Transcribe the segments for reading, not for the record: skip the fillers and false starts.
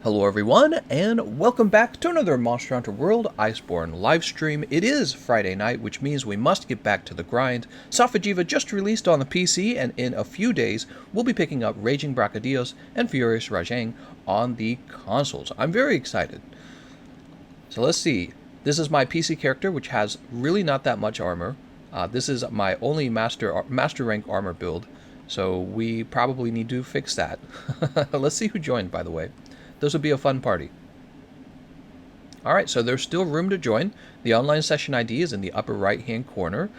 Hello everyone, and welcome back to another Monster Hunter World Iceborne livestream. It is Friday night, which means we must get back to the grind. Safi'jiiva just released on the PC, and in a few days, we'll be picking up Raging Brachydios and Furious Rajang on the consoles. I'm very excited. So let's see. This is my PC character, which has really not that much armor. This is my only master rank armor build, so we probably need to fix that. Let's see who joined, by the way. This will be a fun party. Alright, so there's still room to join. The online session ID is in the upper right hand corner.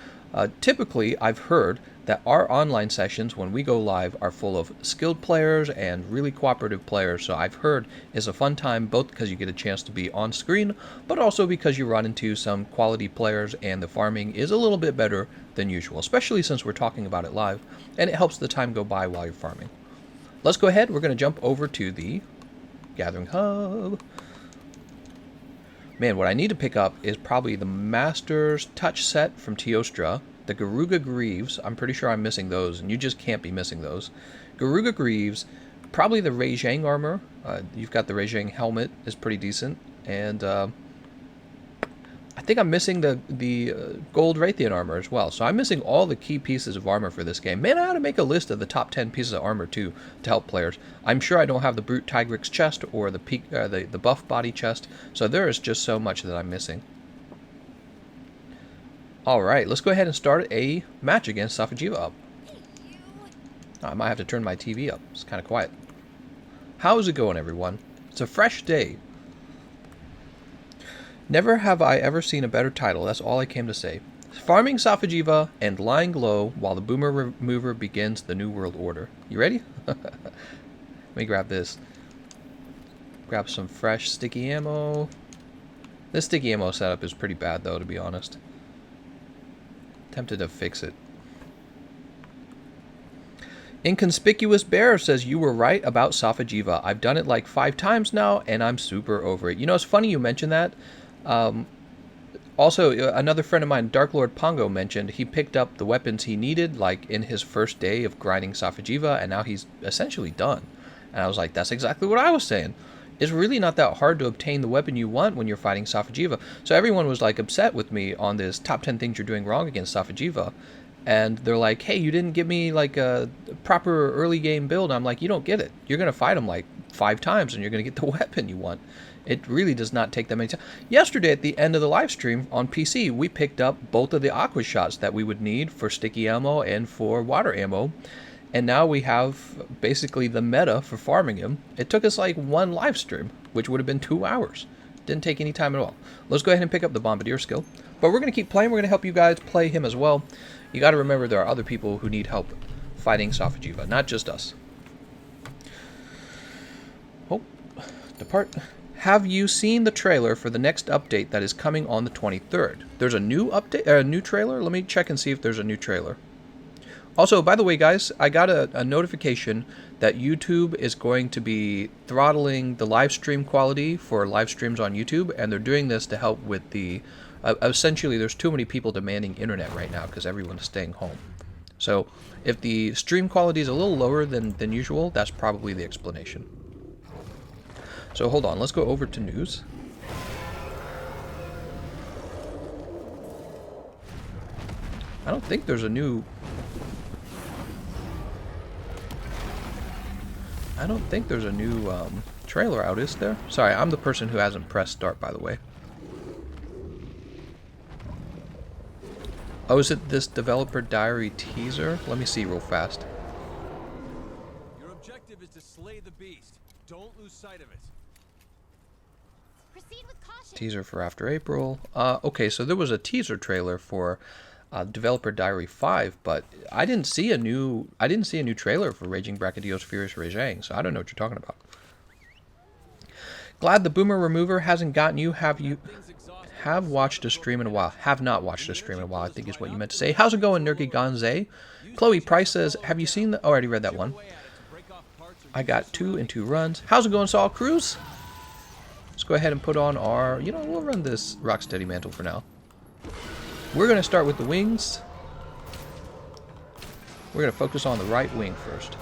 Typically, I've heard that our online sessions, when we go live, are full of skilled players and really cooperative players. So I've heard it's a fun time, both because you get a chance to be on screen, but also because you run into some quality players and the farming is a little bit better than usual, especially since we're talking about it live, and it helps the time go by while you're farming. Let's go ahead. We're going to jump over to the Gathering Hub. Man, what I need to pick up is probably the Master's Touch set from Teostra, the Garuga Greaves. I'm pretty sure I'm missing those, and you just can't be missing those. Garuga Greaves, probably the Rajang armor. You've got the Rajang helmet, is pretty decent, and I think I'm missing the gold Raytheon armor as well. So I'm missing all the key pieces of armor for this game. Man, I ought to make a list of the top 10 pieces of armor too to help players. I'm sure I don't have the Brute Tigrix chest or the buff body chest, so there is just so much that I'm missing. All right, let's go ahead and start a match against Safi'jiiva up. I might have to turn my TV up. It's kind of quiet. How's it going, everyone? It's a fresh day. Never have I ever seen a better title, that's all I came to say. Farming Safi'jiiva and lying low while the boomer remover begins the New World Order. You ready? Let me grab this. Grab some fresh sticky ammo. This sticky ammo setup is pretty bad though, to be honest. Tempted to fix it. Inconspicuous Bear says you were right about Safi'jiiva. I've done it like 5 times now and I'm super over it. You know, it's funny you mentioned that. Also, another friend of mine, Dark Lord Pongo, mentioned he picked up the weapons he needed like in his first day of grinding Safi'jiiva, and now he's essentially done. And I was like, that's exactly what I was saying. It's really not that hard to obtain the weapon you want when you're fighting Safi'jiiva. So everyone was like upset with me on this top 10 things you're doing wrong against Safi'jiiva. And they're like, hey, you didn't give me like a proper early game build. I'm like, you don't get it. You're going to fight him like 5 times and you're going to get the weapon you want. It really does not take that many times. Yesterday at the end of the live stream on PC, we picked up both of the aqua shots that we would need for sticky ammo and for water ammo. And now we have basically the meta for farming him. It took us like 1 live stream, which would have been 2 hours. Didn't take any time at all. Let's go ahead and pick up the Bombardier skill. But we're going to keep playing. We're going to help you guys play him as well. You got to remember there are other people who need help fighting Safi'jiiva, not just us. Oh, depart. Have you seen the trailer for the next update that is coming on the 23rd? There's a new update, a new trailer? Let me check and see if there's a new trailer. Also, by the way, guys, I got a notification that YouTube is going to be throttling the live stream quality for live streams on YouTube, and they're doing this to help with the... essentially, there's too many people demanding internet right now because everyone's staying home. So, if the stream quality is a little lower than usual, that's probably the explanation. So, hold on. Let's go over to news. I don't think there's a new... trailer out, is there? Sorry, I'm the person who hasn't pressed start, by the way. Oh, is it this developer diary teaser? Let me see real fast. Your objective is to slay the beast. Don't lose sight of it. Proceed with caution. Teaser for after April. Okay, so there was a teaser trailer for Developer Diary 5, but I didn't see a new trailer for Raging Brachydios Furious Rajang, so I don't know what you're talking about. Glad the Boomer Remover hasn't gotten you. Have watched a stream in a while. Have not watched a stream in a while, I think is what you meant to say. How's it going, Nurki Gonze? Chloe Price says, have you seen the... Oh, I already read that one. I got 2 in 2 runs. How's it going, Saul Cruz? Let's go ahead and put on our... You know, we'll run this Rocksteady mantle for now. We're going to start with the wings. We're going to focus on the right wing first.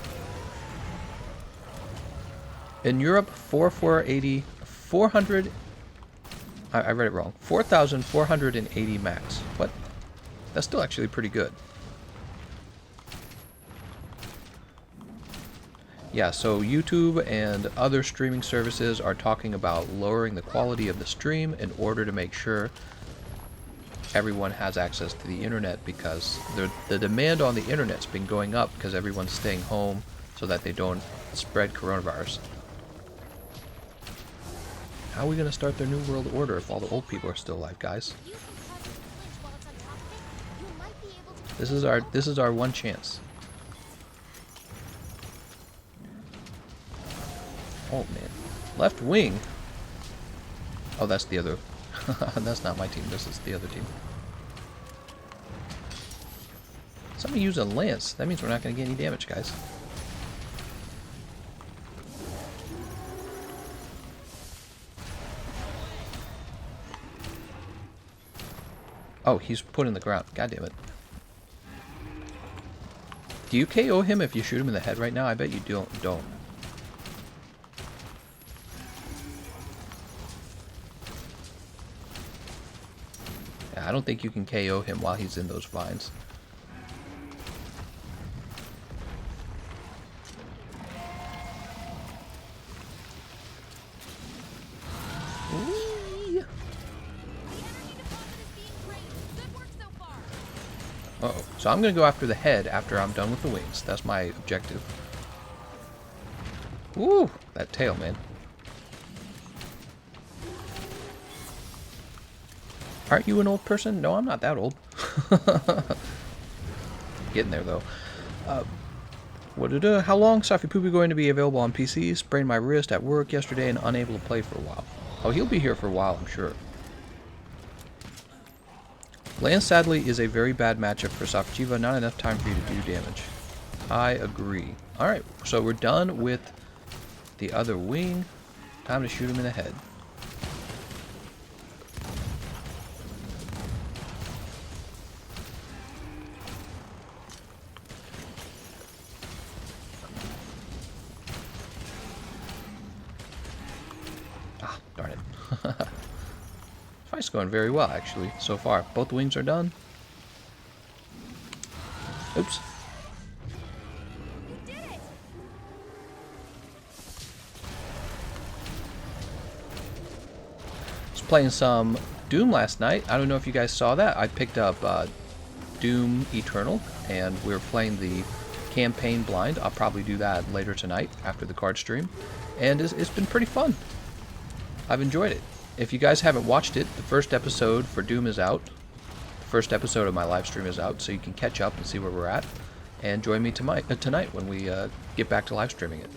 In Europe, 400. I read it wrong. 4,480 max. What? That's still actually pretty good. Yeah, so YouTube and other streaming services are talking about lowering the quality of the stream in order to make sure everyone has access to the internet, because the demand on the internet's been going up because everyone's staying home so that they don't spread coronavirus. How are we going to start their new world order if all the old people are still alive, guys? This is our one chance. Oh man. Left wing. Oh, that's the other. That's not my team. This is the other team. Somebody use a lance. That means we're not going to get any damage, guys. Oh, he's put in the ground. God damn it. Do you KO him if you shoot him in the head right now? I bet you don't. Yeah, I don't think you can KO him while he's in those vines. Uh-oh. So I'm going to go after the head after I'm done with the wings. That's my objective. Woo! That tail, man. Aren't you an old person? No, I'm not that old. Getting there, though. How long is Safi going to be available on PC? Sprained my wrist at work yesterday and unable to play for a while. Oh, he'll be here for a while, I'm sure. Lance, sadly, is a very bad matchup for Safi'jiiva. Not enough time for you to do damage. I agree. Alright, so we're done with the other wing. Time to shoot him in the head. Ah, darn it. Fight's going very well, actually, so far. Both wings are done. Oops. You did it. I was playing some Doom last night. I don't know if you guys saw that. I picked up Doom Eternal, and we were playing the campaign blind. I'll probably do that later tonight after the card stream. And it's been pretty fun. I've enjoyed it. If you guys haven't watched it, the first episode for Doom is out. The first episode of my live stream is out, so you can catch up and see where we're at. And join me tonight when we get back to live streaming it.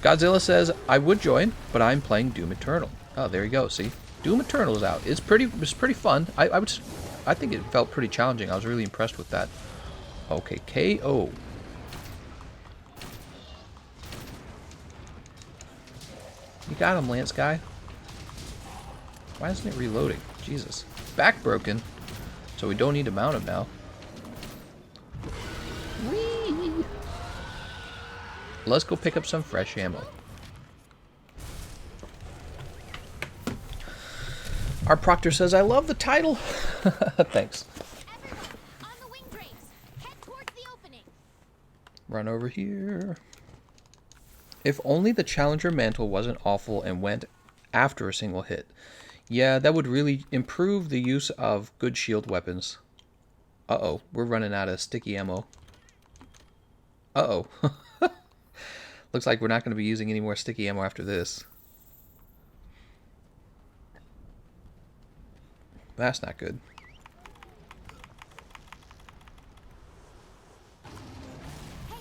Godzilla says, I would join, but I'm playing Doom Eternal. Oh, there you go, see? Doom Eternal is out. It's pretty fun. I think it felt pretty challenging. I was really impressed with that. Okay, KO. You got him, Lance guy. Why isn't it reloading? Jesus. Back broken. So we don't need to mount him now. Whee! Let's go pick up some fresh ammo. Our proctor says, I love the title. Thanks. On the wing drapes. Head towards the opening. Run over here. If only the Challenger mantle wasn't awful and went after a single hit. Yeah, that would really improve the use of good shield weapons. Uh-oh, we're running out of sticky ammo. Uh-oh. Looks like we're not going to be using any more sticky ammo after this. That's not good. Hey,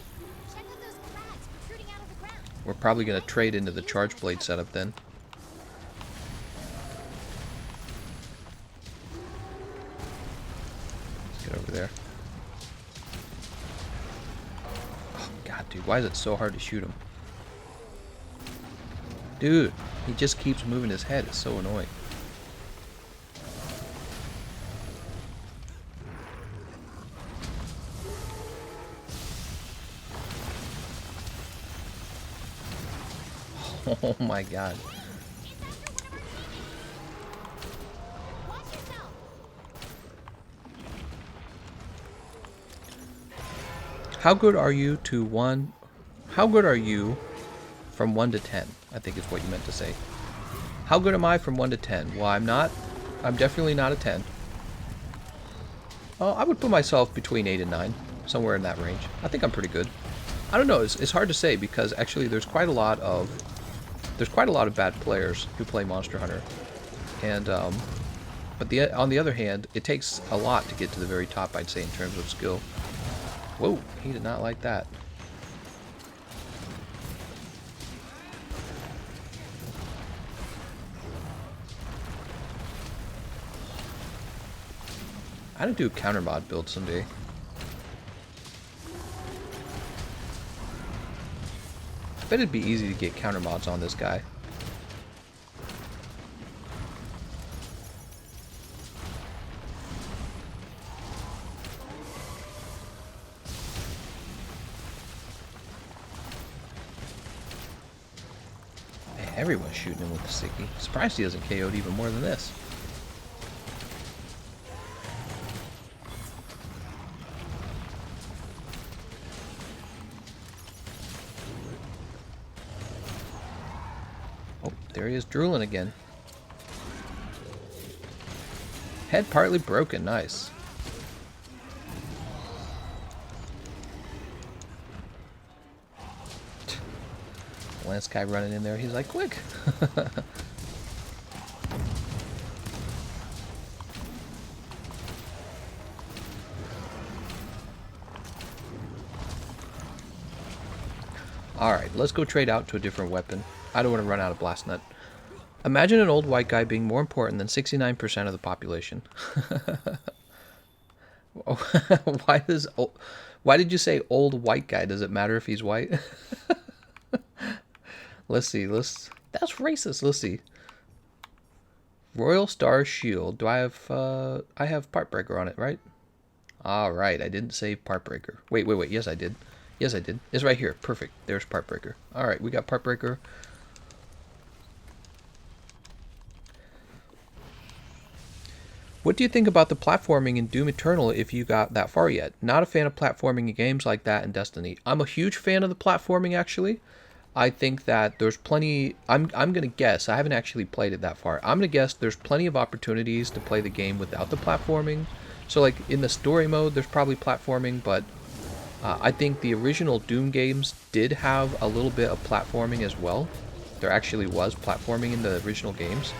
check out those cracks protruding out of the ground. We're probably going to trade into the charge blade setup then. Let's get over there. Oh, God, dude. Why is it so hard to shoot him? Dude, he just keeps moving his head. It's so annoying. Oh my god. Watch yourself. How good are you to 1? How good are you from 1 to 10? I think is what you meant to say. How good am I from 1 to 10? Well, I'm not. I'm definitely not a 10. I would put myself between 8 and 9, somewhere in that range. I think I'm pretty good. I don't know. It's hard to say because actually there's quite a lot of bad players who play Monster Hunter, and but on the other hand, it takes a lot to get to the very top. I'd say in terms of skill. Whoa, he did not like that. I gotta do a counter mod build someday. I bet it'd be easy to get counter mods on this guy. Man, everyone's shooting him with the sticky. Surprised he hasn't KO'd even more than this. There he is, drooling again. Head partly broken, nice. Lance guy running in there, he's like, quick! Alright, let's go trade out to a different weapon. I don't want to run out of blast nut. Imagine an old white guy being more important than 69% of the population. Why did you say old white guy? Does it matter if he's white? Let's see. That's racist. Let's see. Royal Star Shield. Do I have I have Partbreaker on it, right? All right. I didn't save Partbreaker. Wait. Yes, I did. Yes, I did. It's right here. Perfect. There's Partbreaker. All right, we got Partbreaker. What do you think about the platforming in Doom Eternal if you got that far yet? Not a fan of platforming in games like that in Destiny. I'm a huge fan of the platforming, actually. I think that there's plenty... I'm going to guess. I haven't actually played it that far. I'm going to guess there's plenty of opportunities to play the game without the platforming. So, like, in the story mode, there's probably platforming, but I think the original Doom games did have a little bit of platforming as well. There actually was platforming in the original games.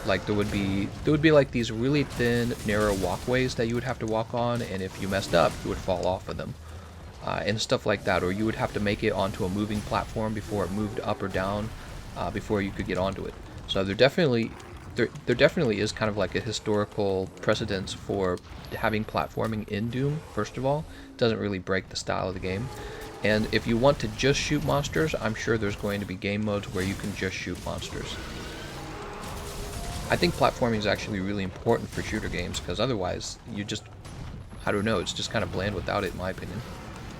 Like there would be like these really thin, narrow walkways that you would have to walk on, and if you messed up, you would fall off of them, and stuff like that. Or you would have to make it onto a moving platform before it moved up or down, before you could get onto it. So there definitely is kind of like a historical precedence for having platforming in Doom. First of all, it doesn't really break the style of the game. And if you want to just shoot monsters, I'm sure there's going to be game modes where you can just shoot monsters. I think platforming is actually really important for shooter games, because otherwise you just, I don't know, it's just kind of bland without it, in my opinion.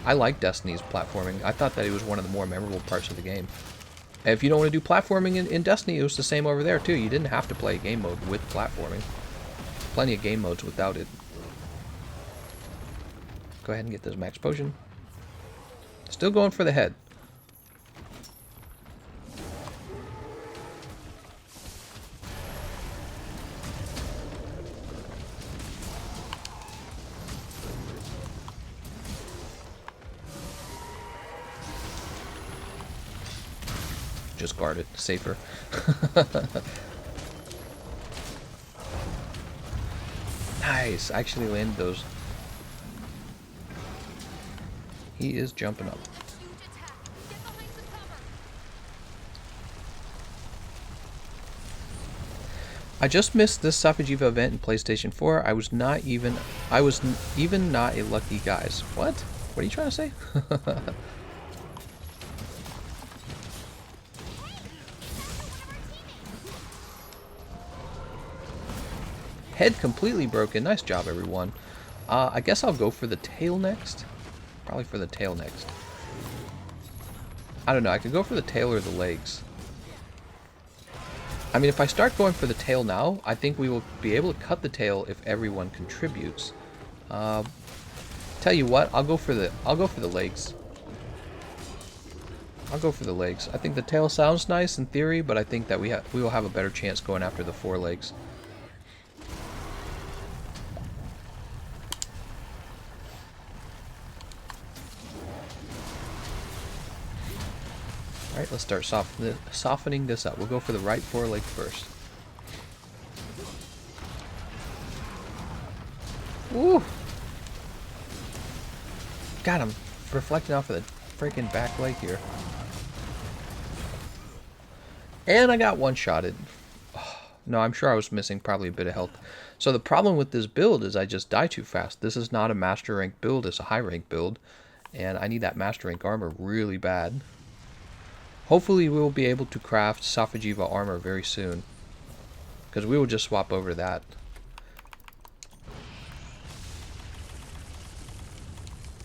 I like Destiny's platforming. I thought that it was one of the more memorable parts of the game. And if you don't want to do platforming in Destiny, it was the same over there too. You didn't have to play a game mode with platforming. Plenty of game modes without it. Go ahead and get this max potion. Still going for the head. Just guard it, safer. Nice, I actually landed those. He is jumping up. I just missed this Safi'jiiva event in PlayStation 4. I was even not a lucky guys. What? What are you trying to say? Head completely broken. Nice job, everyone. I guess I'll go for the tail next. Probably for the tail next. I don't know. I could go for the tail or the legs. I mean, if I start going for the tail now, I think we will be able to cut the tail if everyone contributes. Tell you what, I'll go for the legs. I'll go for the legs. I think the tail sounds nice in theory, but I think that we will have a better chance going after the forelegs. Alright, let's start softening this up. We'll go for the right foreleg first. Woo! God, I'm reflecting off of the freaking back leg here. And I got one-shotted. Oh, no, I'm sure I was missing probably a bit of health. So the problem with this build is I just die too fast. This is not a master rank build, it's a high rank build. And I need that master rank armor really bad. Hopefully we will be able to craft Safi'jiiva armor very soon. Because we will just swap over that.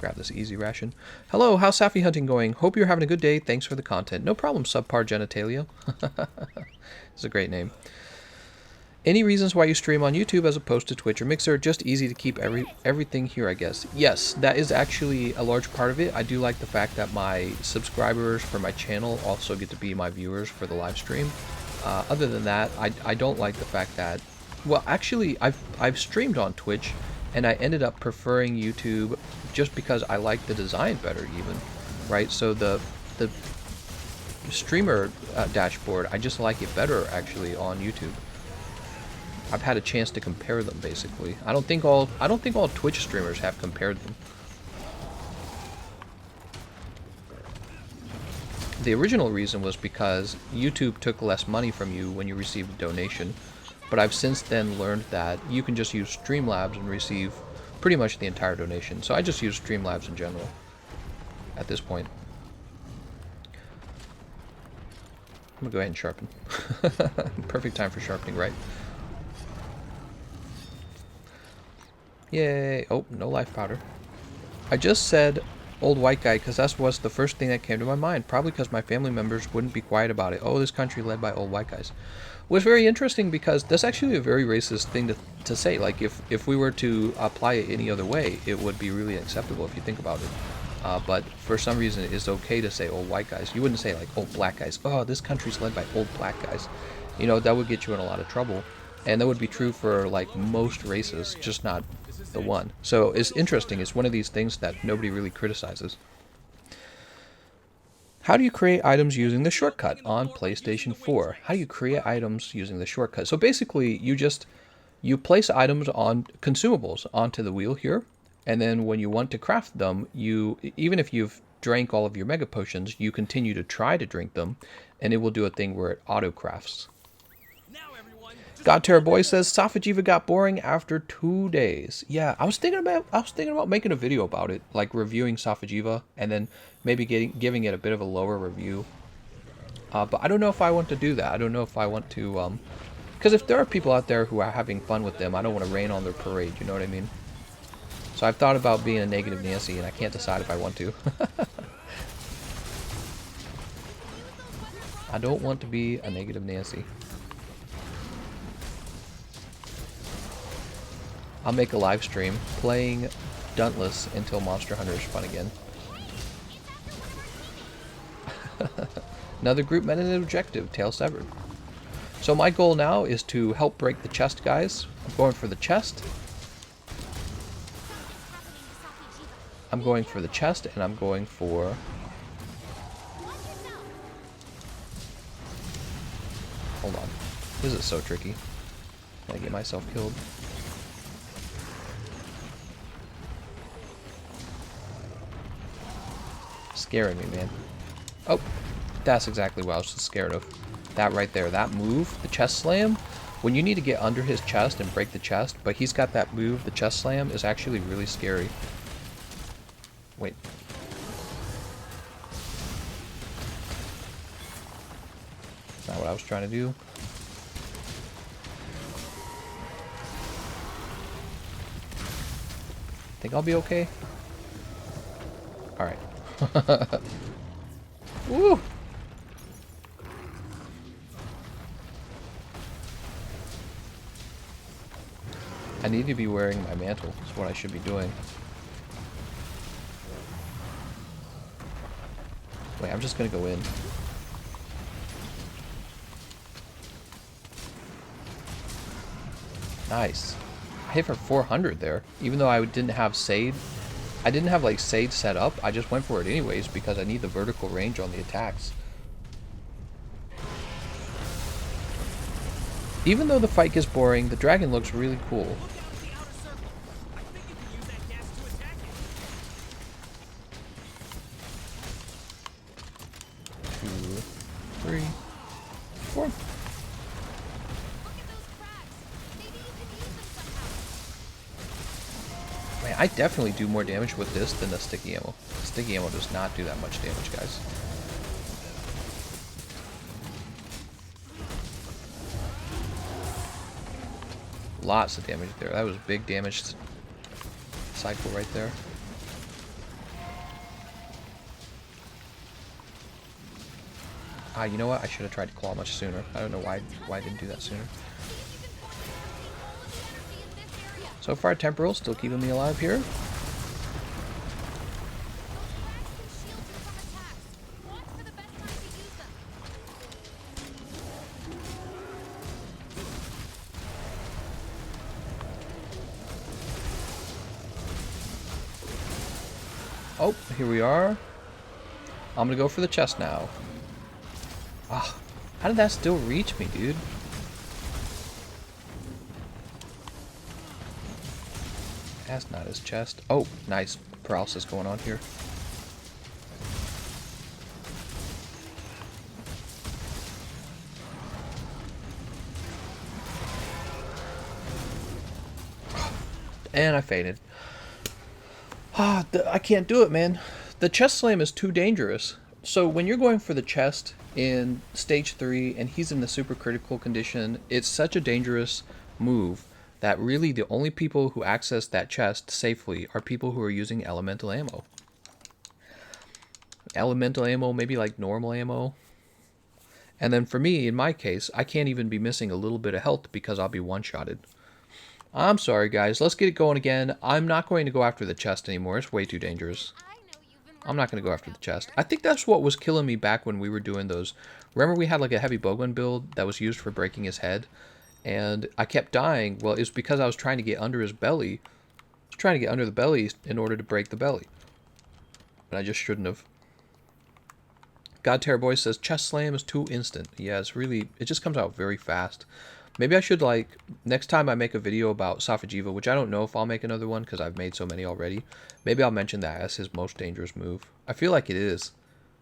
Grab this easy ration. Hello, how's Safi hunting going? Hope you're having a good day. Thanks for the content. No problem, subpar genitalia. It's a great name. Any reasons why you stream on YouTube as opposed to Twitch or Mixer? Just easy to keep everything here, I guess. Yes, that is actually a large part of it. I do like the fact that my subscribers for my channel also get to be my viewers for the live stream. Other than that, I don't like the fact that... Well, actually, I've streamed on Twitch, and I ended up preferring YouTube just because I like the design better even, right? So the streamer dashboard, I just like it better actually on YouTube. I've had a chance to compare them basically. I don't think all Twitch streamers have compared them. The original reason was because YouTube took less money from you when you received a donation, but I've since then learned that you can just use Streamlabs and receive pretty much the entire donation. So I just use Streamlabs in general at this point. I'm gonna go ahead and sharpen. Perfect time for sharpening, right? Yay! Oh, no life powder. I just said old white guy because that was the first thing that came to my mind. Probably because my family members wouldn't be quiet about it. Oh, this country led by old white guys. Was very interesting because that's actually a very racist thing to say. Like if we were to apply it any other way, it would be really acceptable if you think about it. But for some reason, it's okay to say old white guys. You wouldn't say like old black guys. Oh, this country's led by old black guys. You know, that would get you in a lot of trouble. And that would be true for like most races, just not the one. So it's interesting. It's one of these things that nobody really criticizes. How do you create items using the shortcut on PlayStation 4? How do you create items using the shortcut? So basically, you place items on consumables onto the wheel here, and then when you want to craft them, even if you've drank all of your mega potions, you continue to try to drink them, and it will do a thing where it auto crafts. God Terror Boy says Safi'jiiva got boring after 2 days. Yeah, I was thinking about making a video about it, like reviewing Safi'jiiva, and then maybe giving it a bit of a lower review. But I don't know if I want to do that. I don't know if I want to, because if there are people out there who are having fun with them, I don't want to rain on their parade. You know what I mean? So I've thought about being a negative Nancy, and I can't decide if I want to. I don't want to be a negative Nancy. I'll make a live stream playing Dauntless until Monster Hunter is fun again. Another group met an objective, tail severed. So my goal now is to help break the chest, guys. I'm going for the chest. I'm going for the chest, and I'm going for... Hold on. This is so tricky. Can I get myself killed? Scaring me, man. Oh, that's exactly what I was scared of. That right there, that move, the chest slam, when you need to get under his chest and break the chest, but he's got that move, the chest slam, is actually really scary. Wait. Not what I was trying to do. Think I'll be okay? Alright. Woo! I need to be wearing my mantle. That's what I should be doing. Wait, I'm just gonna go in. Nice. I hit for 400 there, even though I didn't have Sade. I didn't have like Sade set up. I just went for it anyways because I need the vertical range on the attacks. Even though the fight gets boring, the dragon looks really cool. Look out for the outer circle. I think you can use that gas to attack it. 2, 3, 4. Look at those cracks. Maybe you can use them somehow. Man, I definitely do more damage with this than the sticky ammo. The sticky ammo does not do that much damage, guys. Lots of damage there. That was big damage cycle right there. Ah, you know what? I should have tried to claw much sooner. I don't know why I didn't do that sooner. So far, temporal still keeping me alive here. Oh, here we are. I'm gonna go for the chest now. Ah, how did that still reach me, dude? That's not his chest. Oh, nice paralysis going on here. And I faded. Ah, I can't do it, man. The chest slam is too dangerous. So when you're going for the chest in stage 3 and he's in the super critical condition, it's such a dangerous move that really the only people who access that chest safely are people who are using elemental ammo. Elemental ammo, maybe like normal ammo. And then for me, in my case, I can't even be missing a little bit of health because I'll be one-shotted. I'm sorry, guys. Let's get it going again. I'm not going to go after the chest anymore. It's way too dangerous. I'm not going to go after the chest. I think that's what was killing me back when we were doing those. Remember we had like a heavy bowgun build that was used for breaking his head? And I kept dying. Well, it's because I was trying to get under his belly. I was trying to get under the belly in order to break the belly. But I just shouldn't have. God Terror Boy says, chest slam is too instant. Yeah, it's really, it just comes out very fast. Maybe I should, like, next time I make a video about Safi'jiiva, which I don't know if I'll make another one because I've made so many already. Maybe I'll mention that as his most dangerous move. I feel like it is.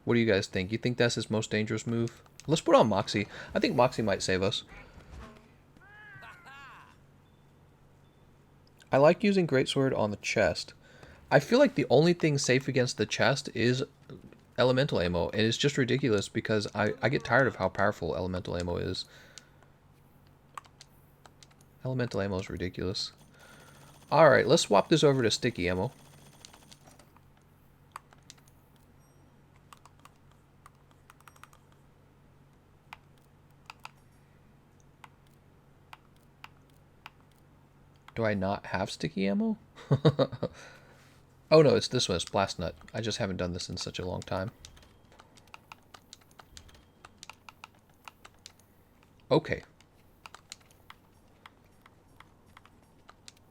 What do you guys think? You think that's his most dangerous move? Let's put on Moxie. I think Moxie might save us. I like using Greatsword on the chest. I feel like the only thing safe against the chest is elemental ammo. And it's just ridiculous because I get tired of how powerful elemental ammo is. Elemental ammo is ridiculous. Alright, let's swap this over to sticky ammo. Do I not have sticky ammo? Oh no, it's this one, it's Blast Nut. I just haven't done this in such a long time. Okay.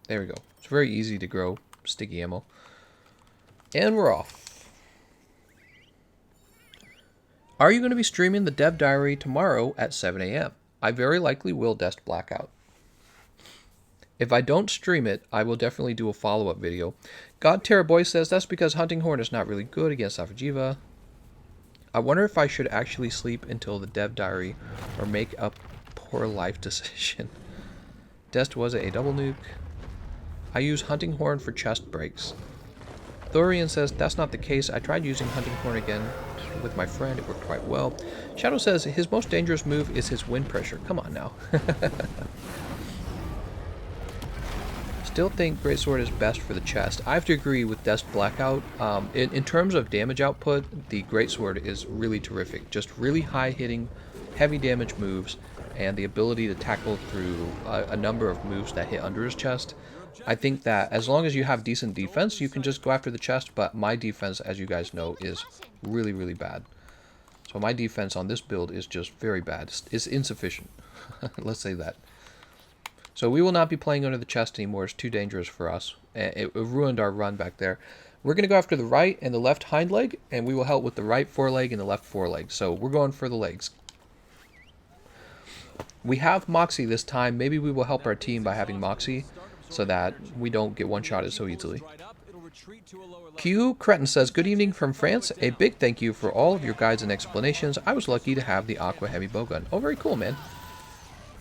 There we go. It's very easy to grow sticky ammo. And we're off. Are you going to be streaming the Dev Diary tomorrow at 7 a.m.? I very likely will Dest Blackout. If I don't stream it, I will definitely do a follow-up video. God Terror Boy says that's because Hunting Horn is not really good against Safi'jiiva. I wonder if I should actually sleep until the Dev Diary or make a poor life decision. Dest was a double nuke. I use Hunting Horn for chest breaks. Thorian says that's not the case. I tried using Hunting Horn again with my friend. It worked quite well. Shadow says his most dangerous move is his wind pressure. Come on now. Still think Greatsword is best for the chest. I have to agree with Dest Blackout. In terms of damage output, the Greatsword is really terrific. Just really high hitting, heavy damage moves. and the ability to tackle through a number of moves that hit under his chest, I think that as long as you have decent defense, you can just go after the chest, but my defense, as you guys know, is really, really bad. So my defense on this build is just very bad. It's insufficient. Let's say that. So we will not be playing under the chest anymore. It's too dangerous for us. It ruined our run back there. We're going to go after the right and the left hind leg, and we will help with the right foreleg and the left foreleg. So we're going for the legs. We have Moxie this time. Maybe we will help our team by having Moxie so that we don't get one-shotted so easily. Q Cretin says, good evening from France. A big thank you for all of your guides and explanations. I was lucky to have the Aqua Heavy Bowgun. Oh, very cool, man.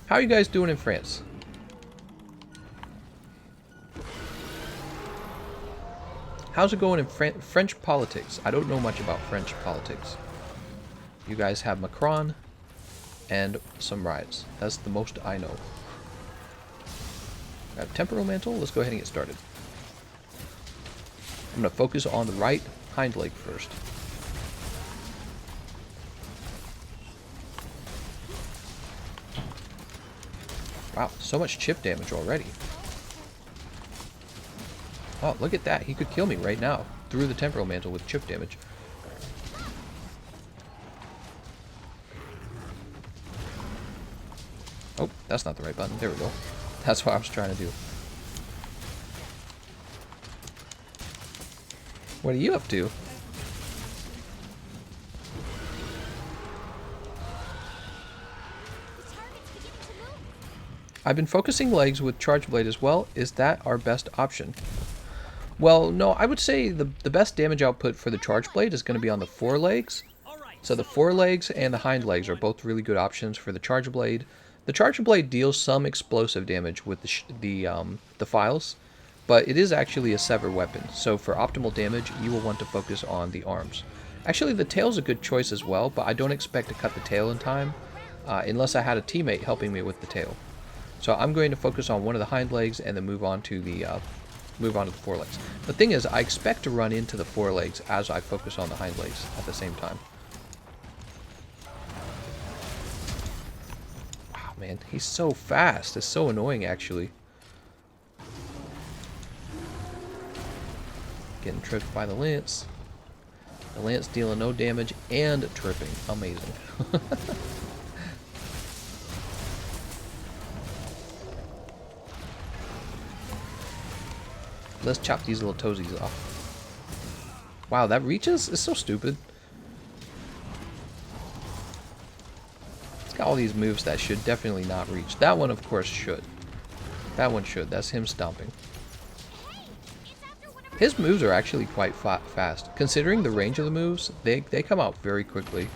How are you guys doing in France? How's it going in French politics? I don't know much about French politics. You guys have Macron and some riots. That's the most I know. Got Temporal Mantle. Let's go ahead and get started. I'm going to focus on the right hind leg first. Wow, so much chip damage already. Oh, look at that. He could kill me right now through the Temporal Mantle with chip damage. Oh, that's not the right button. There we go. That's what I was trying to do. What are you up to? I've been focusing legs with Charge Blade as well. Is that our best option? Well, no, I would say the best damage output for the Charge Blade is going to be on the forelegs. So the forelegs and the hind legs are both really good options for the Charge Blade. The Charge Blade deals some explosive damage with the files, but it is actually a sever weapon. So for optimal damage, you will want to focus on the arms. Actually, the tail's a good choice as well, but I don't expect to cut the tail in time unless I had a teammate helping me with the tail. So I'm going to focus on one of the hind legs and then move on to the forelegs. The thing is, I expect to run into the forelegs as I focus on the hind legs at the same time. Wow, man, he's so fast. It's so annoying, actually. Getting tripped by the lance. The lance dealing no damage and tripping. Amazing. Let's chop these little toesies off. Wow, that reaches? It's so stupid. It's got all these moves that should definitely not reach. That one, of course, should. That one should. That's him stomping. His moves are actually quite fast. Considering the range of the moves, they come out very quickly.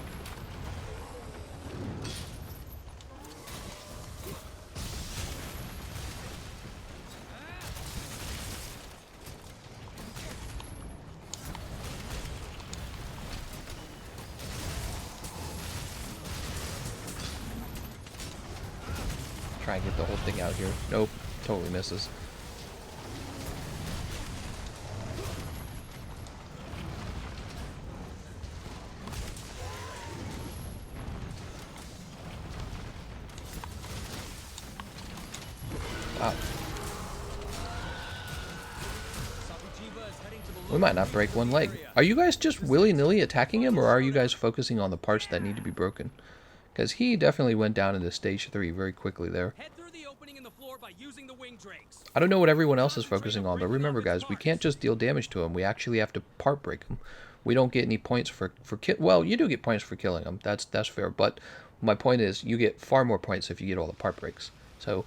Try and get the whole thing out here. Nope, totally misses. Wow. We might not break one leg. Are you guys just willy-nilly attacking him, or are you guys focusing on the parts that need to be broken? Because he definitely went down into stage 3 very quickly there. I don't know what everyone else is focusing on, but remember guys, we can't just deal damage to him. We actually have to part break him. We don't get any points for well, you do get points for killing him. That's fair, but my point is you get far more points if you get all the part breaks. So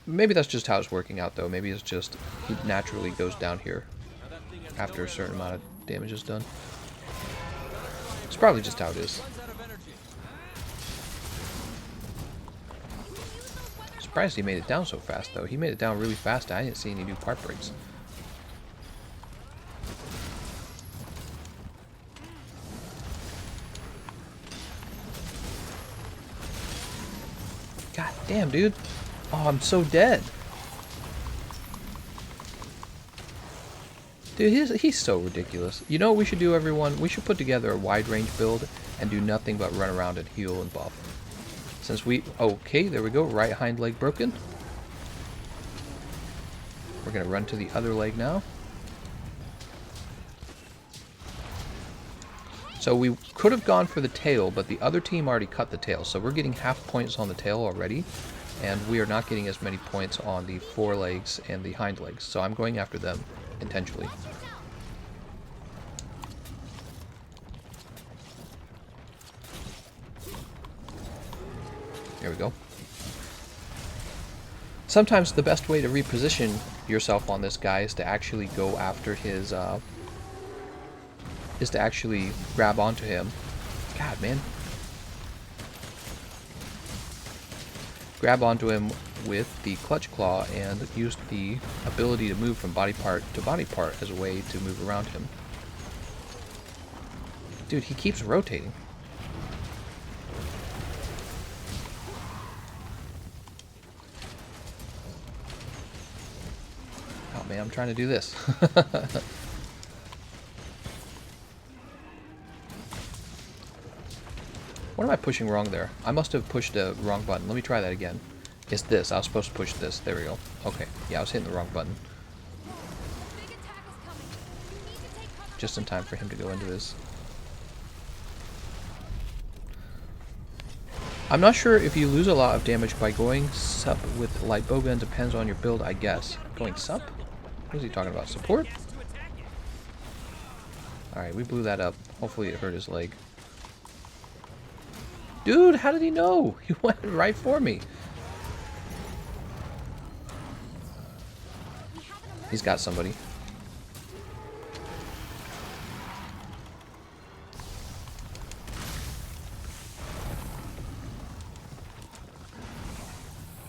maybe that's just how it's working out though. Maybe it's just he naturally goes down here after a certain amount of damage is done. It's probably just how it is. Surprised he made it down so fast though. He made it down really fast. I didn't see any new part breaks. God damn, dude. Oh, I'm so dead. Dude, he's so ridiculous. You know what we should do, everyone? We should put together a wide range build and do nothing but run around and heal and buff. Since we... Okay, there we go. Right hind leg broken. We're going to run to the other leg now. So we could have gone for the tail, but the other team already cut the tail. So we're getting half points on the tail already. And we are not getting as many points on the forelegs and the hind legs. So I'm going after them intentionally. There we go. Sometimes the best way to reposition yourself on this guy is to actually go after his, is to actually grab onto him. God, man. Grab onto him with the clutch claw and use the ability to move from body part to body part as a way to move around him. Dude, he keeps rotating. Oh man, I'm trying to do this. What am I pushing wrong there? I must have pushed the wrong button. Let me try that again. It's this. I was supposed to push this. There we go. Okay. Yeah, I was hitting the wrong button. Big attack is coming. You need to take cover. Just in time for him to go into his... I'm not sure if you lose a lot of damage by going sup with light bowgun. Depends on your build, I guess. Going sup? What is he talking about? Support? Alright, we blew that up. Hopefully it hurt his leg. Dude, how did he know? He went right for me. He's got somebody.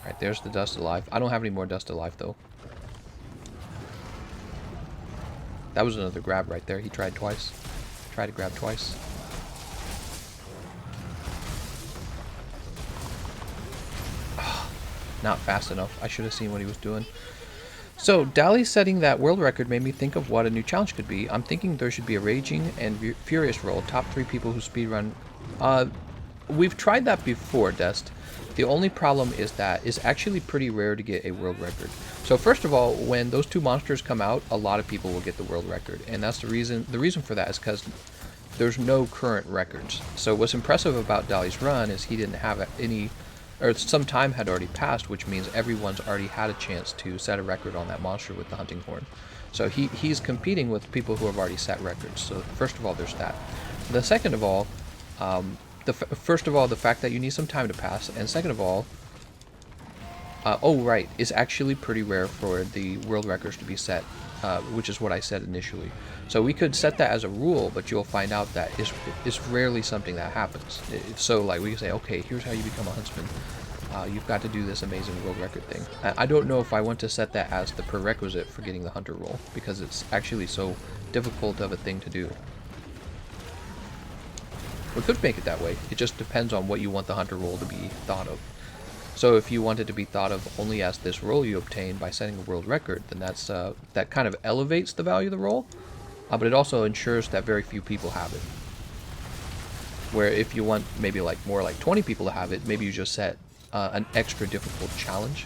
Alright, there's the dust alive. I don't have any more dust alive, though. That was another grab right there. He tried twice. Tried to grab twice. Not fast enough. I should have seen what he was doing. So, Dali setting that world record made me think of what a new challenge could be. I'm thinking there should be a Raging and Furious roll. Top 3 people who speedrun. We've tried that before, Dest. The only problem is that it's actually pretty rare to get a world record. So first of all, when those 2 monsters come out, a lot of people will get the world record. And that's the reason. The reason for that is because there's no current records. So what's impressive about Dali's run is he didn't have any... or some time had already passed, which means everyone's already had a chance to set a record on that monster with the hunting horn. So he's competing with people who have already set records. So first of all, there's that. The second of all, first of all, the fact that you need some time to pass, and second of all, oh right, it's actually pretty rare for the world records to be set, which is what I said initially. So we could set that as a rule, but you'll find out that it's rarely something that happens. So like we can say, okay, here's how you become a huntsman. You've got to do this amazing world record thing. I don't know if I want to set that as the prerequisite for getting the hunter role, because it's actually so difficult of a thing to do. We could make it that way. It just depends on what you want the hunter role to be thought of. So if you want it to be thought of only as this role you obtain by setting a world record, then that's that kind of elevates the value of the role, but it also ensures that very few people have it. Where if you want maybe like more like 20 people to have it, maybe you just set an extra difficult challenge.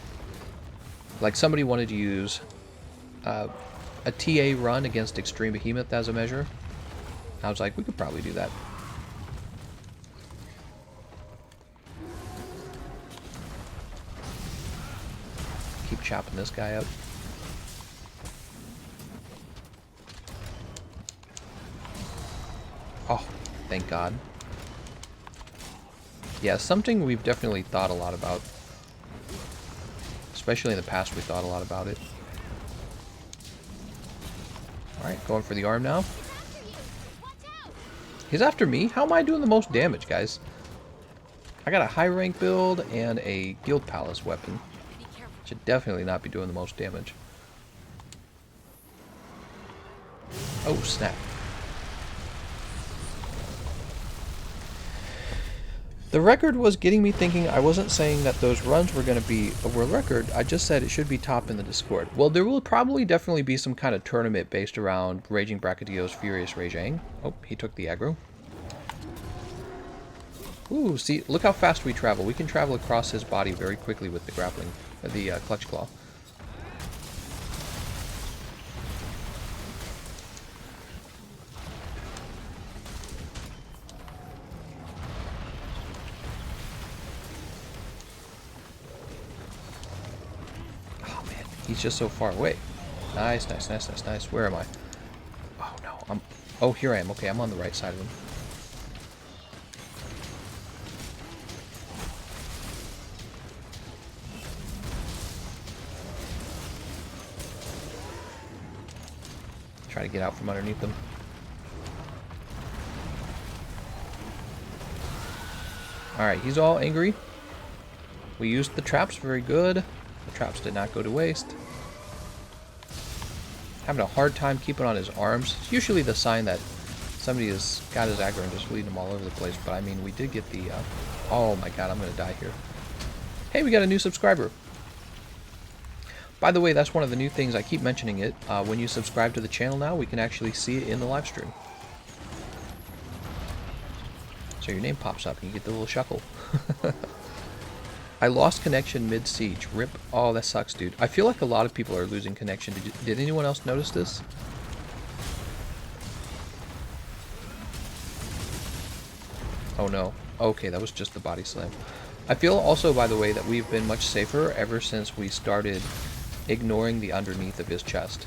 Like somebody wanted to use a TA run against Extreme Behemoth as a measure. I was like, we could probably do that. Keep chopping this guy up. Oh, thank God. Yeah, something we've definitely thought a lot about. Especially in the past, we thought a lot about it. Alright, going for the arm now. He's after me? How am I doing the most damage, guys? I got a high rank build and a Guild Palace weapon. Should definitely not be doing the most damage. Oh, snap. The record was getting me thinking. I wasn't saying that those runs were going to be a world record. I just said it should be top in the Discord. Well, there will probably definitely be some kind of tournament based around Raging Brachydios Furious Raging. Oh, he took the aggro. Ooh, see, look how fast we travel. We can travel across his body very quickly with the grappling, the clutch claw. Oh man, he's just so far away. Nice, nice, nice, nice, nice. Where am I? Oh no, oh, here I am. Okay, I'm on the right side of him. Try to get out from underneath them. Alright, he's all angry. We used the traps, very good. The traps did not go to waste. Having a hard time keeping on his arms. It's usually the sign that somebody has got his aggro and just leading him all over the place. But I mean, we did get the... oh my god, I'm going to die here. Hey, we got a new subscriber. By the way, that's one of the new things, I keep mentioning it. When you subscribe to the channel now, we can actually see it in the live stream. So your name pops up and you get the little shuckle. I lost connection mid-siege. Rip. Oh, that sucks, dude. I feel like a lot of people are losing connection. Did anyone else notice this? Oh no. Okay, that was just the body slam. I feel also, by the way, that we've been much safer ever since we started ignoring the underneath of his chest.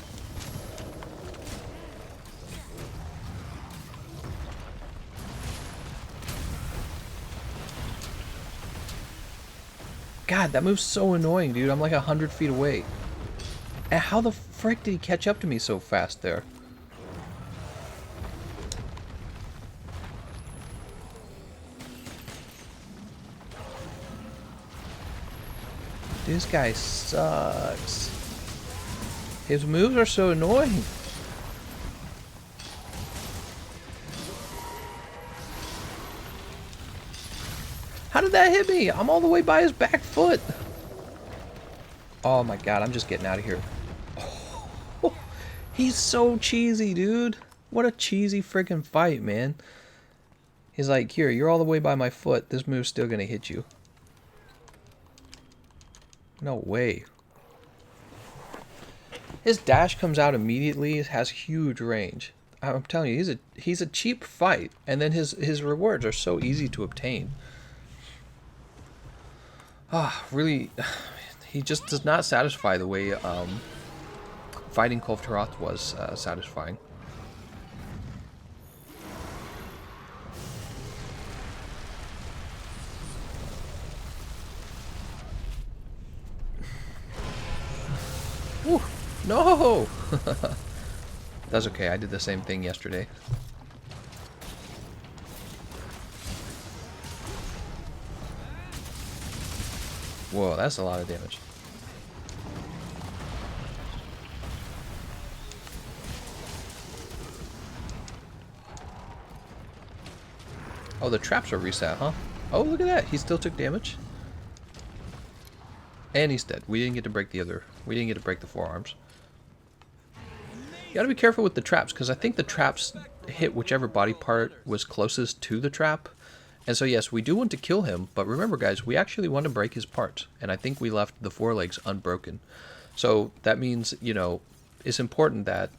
God, that move's so annoying, dude. I'm like 100 feet away. And how the frick did he catch up to me so fast there? This guy sucks. His moves are so annoying. How did that hit me? I'm all the way by his back foot. Oh my god, I'm just getting out of here. Oh, he's so cheesy, dude. What a cheesy freaking fight, man. He's like, here, you're all the way by my foot. This move's still gonna hit you. No way. His dash comes out immediately. It has huge range. I'm telling you, he's a cheap fight, and then his rewards are so easy to obtain. Ah, really, he just does not satisfy the way fighting Kulf Taroth was satisfying. Whew, no! That's okay, I did the same thing yesterday. Whoa, that's a lot of damage. Oh, the traps are reset, huh? Oh, look at that. He still took damage. And he's dead. We didn't get to break the forearms. You gotta be careful with the traps, because I think the traps hit whichever body part was closest to the trap. And so yes, we do want to kill him, but remember guys, we actually want to break his parts. And I think we left the forelegs unbroken. So that means, you know, it's important that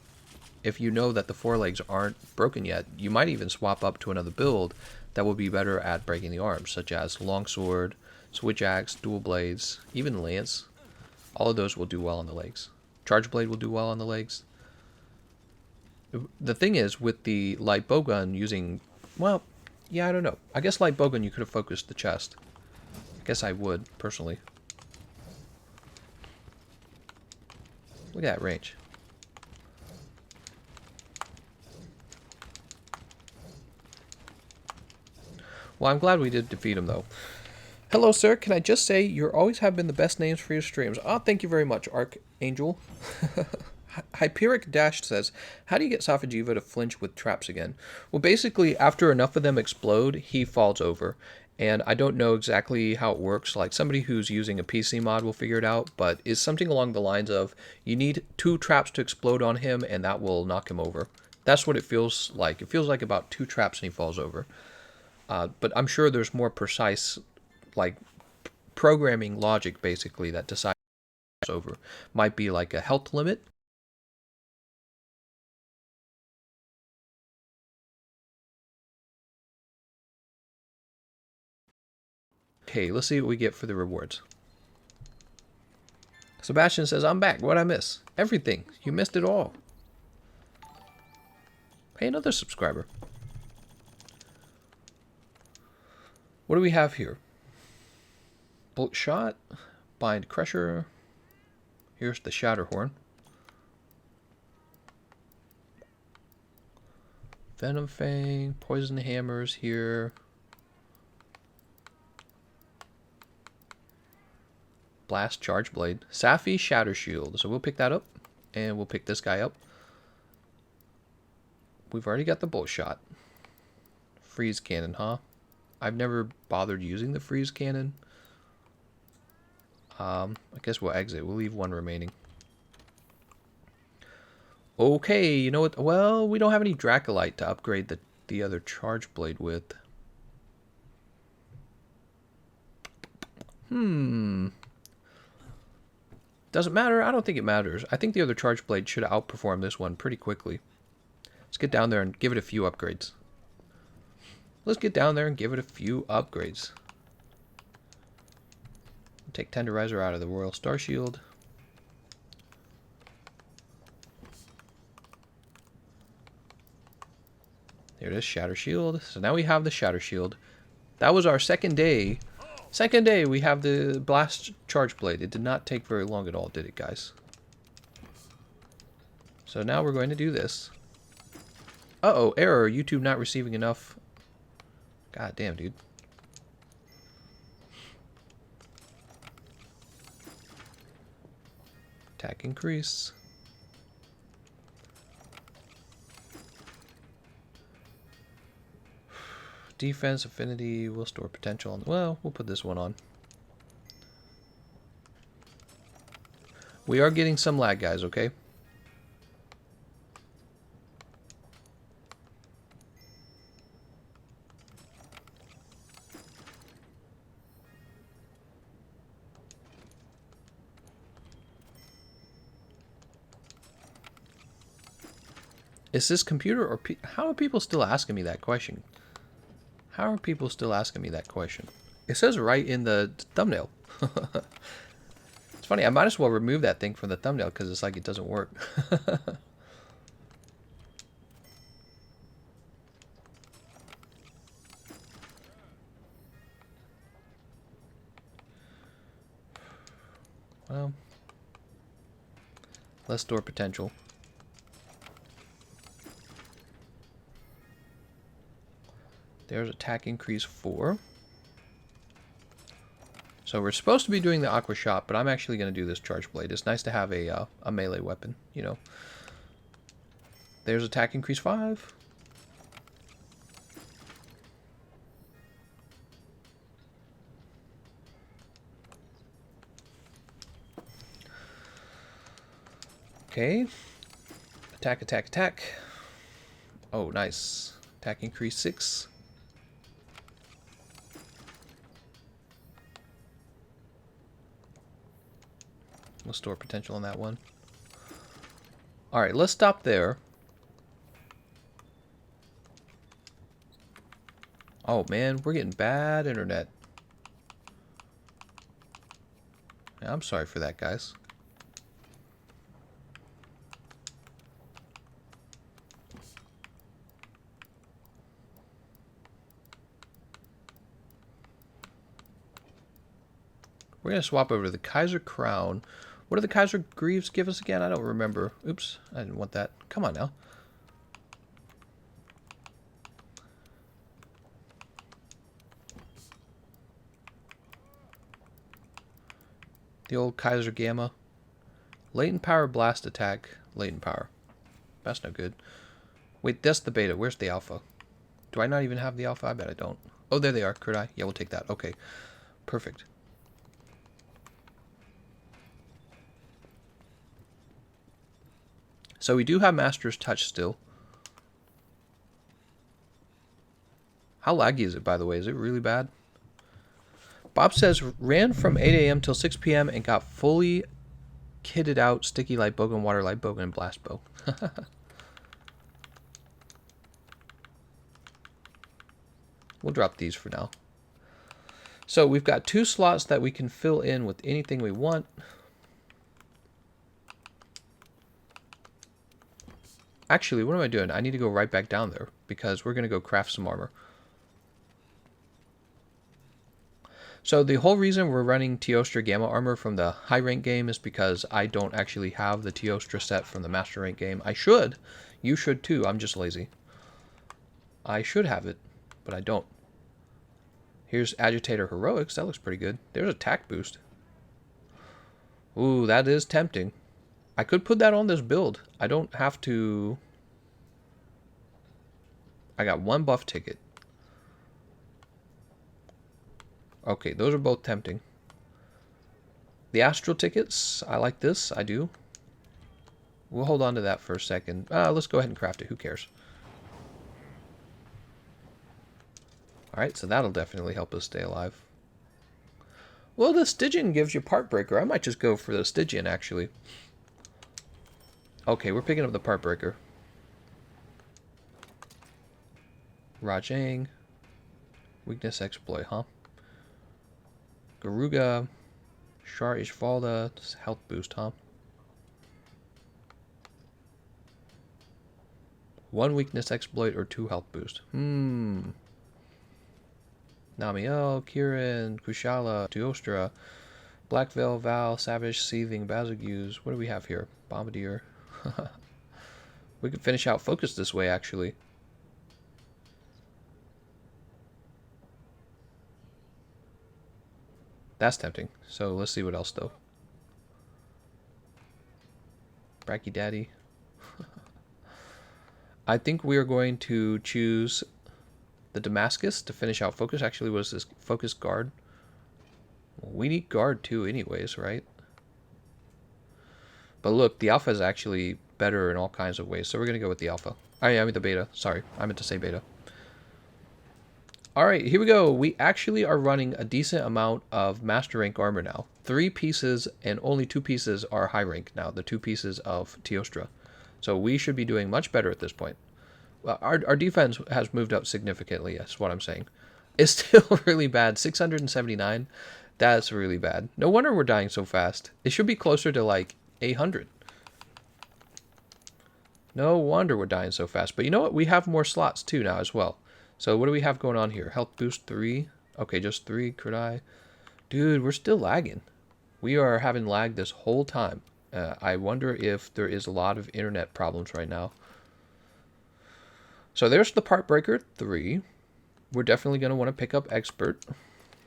if you know that the forelegs aren't broken yet, you might even swap up to another build that will be better at breaking the arms, such as longsword, switch axe, dual blades, even lance. All of those will do well on the legs. Charge blade will do well on the legs. The thing is, with the light bowgun using, well, yeah, I don't know. I guess light bowgun you could have focused the chest. I guess I would, personally. Look at that range. Well, I'm glad we did defeat him, though. Hello, sir. Can I just say, you always have been the best names for your streams. Oh, thank you very much, Archangel. Hyperic Dash says, how do you get Safi'jiiva to flinch with traps again? Well, basically, after enough of them explode, he falls over. And I don't know exactly how it works. Like, somebody who's using a PC mod will figure it out. But it's something along the lines of, you need 2 traps to explode on him, and that will knock him over. That's what it feels like. It feels like about 2 traps and he falls over. But I'm sure there's more precise, like, programming logic, basically, that decides over. Might be like a health limit. Okay, let's see what we get for the rewards. Sebastian says, I'm back. What'd I miss? Everything. You missed it all. Pay another subscriber. What do we have here? Bullet shot. Bind crusher. Here's the Shatterhorn. Venom Fang. Poison hammers here. Blast Charge Blade. Safi Shatter Shield. So we'll pick that up. And we'll pick this guy up. We've already got the Bolt Shot. Freeze Cannon, huh? I've never bothered using the Freeze Cannon. I guess we'll exit. We'll leave one remaining. Okay, you know what? Well, we don't have any Dracolite to upgrade the other Charge Blade with. Doesn't matter? I don't think it matters. I think the other Charge Blade should outperform this one pretty quickly. Let's get down there and give it a few upgrades. Let's get down there and give it a few upgrades. Take Tenderizer out of the Royal Star Shield. There it is, Shatter Shield. So now we have the Shatter Shield. That was our second day. Second day we have the Blast Charge Blade. It did not take very long at all, did it, guys? So now we're going to do this. Uh-oh, error. YouTube not receiving enough. God damn, dude. Attack increase. Defense, affinity, will store potential on. Well, we'll put this one on. We are getting some lag, guys, okay? Is this computer or how are people still asking me that question? How are people still asking me that question? It says right in the thumbnail. It's funny, I might as well remove that thing from the thumbnail because it's like it doesn't work. Well, let's store potential. There's attack increase 4. So we're supposed to be doing the Aqua Shot, but I'm actually going to do this Charge Blade. It's nice to have a melee weapon, you know. There's attack increase 5. Okay. Attack, attack, attack. Oh, nice. Attack increase 6. We'll store potential on that one. Alright, let's stop there. Oh man, we're getting bad internet. Yeah, I'm sorry for that, guys. We're going to swap over to the Kaiser Crown. What do the Kaiser Greaves give us again? I don't remember. Oops, I didn't want that. Come on now. The old Kaiser Gamma. Latent power blast attack. Latent power. That's no good. Wait, that's the beta. Where's the alpha? Do I not even have the alpha? I bet I don't. Oh, there they are. Could I? Yeah, we'll take that. Okay. Perfect. So we do have Master's Touch still. How laggy is it, by the way? Is it really bad? Bob says, ran from 8 a.m. till 6 p.m. and got fully kitted out sticky light bowgun, water light bowgun, and blast bow. We'll drop these for now. So we've got 2 slots that we can fill in with anything we want. Actually, what am I doing? I need to go right back down there because we're going to go craft some armor. So the whole reason we're running Teostra Gamma armor from the high rank game is because I don't actually have the Teostra set from the master rank game. I should. You should too. I'm just lazy. I should have it, but I don't. Here's Agitator Heroics. That looks pretty good. There's attack boost. Ooh, that is tempting. I could put that on this build. I don't have to... I got 1 buff ticket. Okay, those are both tempting. The Astral tickets, I like this. I do. We'll hold on to that for a second. Let's go ahead and craft it. Who cares? Alright, so that'll definitely help us stay alive. Well, the Stygian gives you part breaker. I might just go for the Stygian, actually. Okay, we're picking up the part breaker. Rajang. Weakness exploit, huh? Garuga. Shar Ishvalda. Health boost, huh? 1 weakness exploit or 2 health boost. Namiel, Kirin, Kushala, Teostra, Black Veil, Val, Savage, Seething, Bazagus. What do we have here? Bombardier. We could finish out Focus this way, actually. That's tempting. So let's see what else, though. Bracky Daddy. I think we are going to choose the Damascus to finish out Focus. Actually, what is this? Focus Guard. Well, we need Guard too anyways, right? But look, the Alpha is actually better in all kinds of ways. So we're going to go with the Alpha. I mean the Beta. Sorry, I meant to say Beta. Alright, here we go. We actually are running a decent amount of Master Rank armor now. 3 pieces and only 2 pieces are high rank now. The 2 pieces of Teostra. So we should be doing much better at this point. Well, our defense has moved up significantly, that's what I'm saying. It's still really bad. 679. That's really bad. No wonder we're dying so fast. It should be closer to like 800. No wonder we're dying so fast. But you know what? We have more slots too now as well. So what do we have going on here? Health boost 3. Okay, just 3. Could I? Dude, we're still lagging. We are having lag this whole time. I wonder if there is a lot of internet problems right now. So there's the part breaker 3. We're definitely going to want to pick up expert.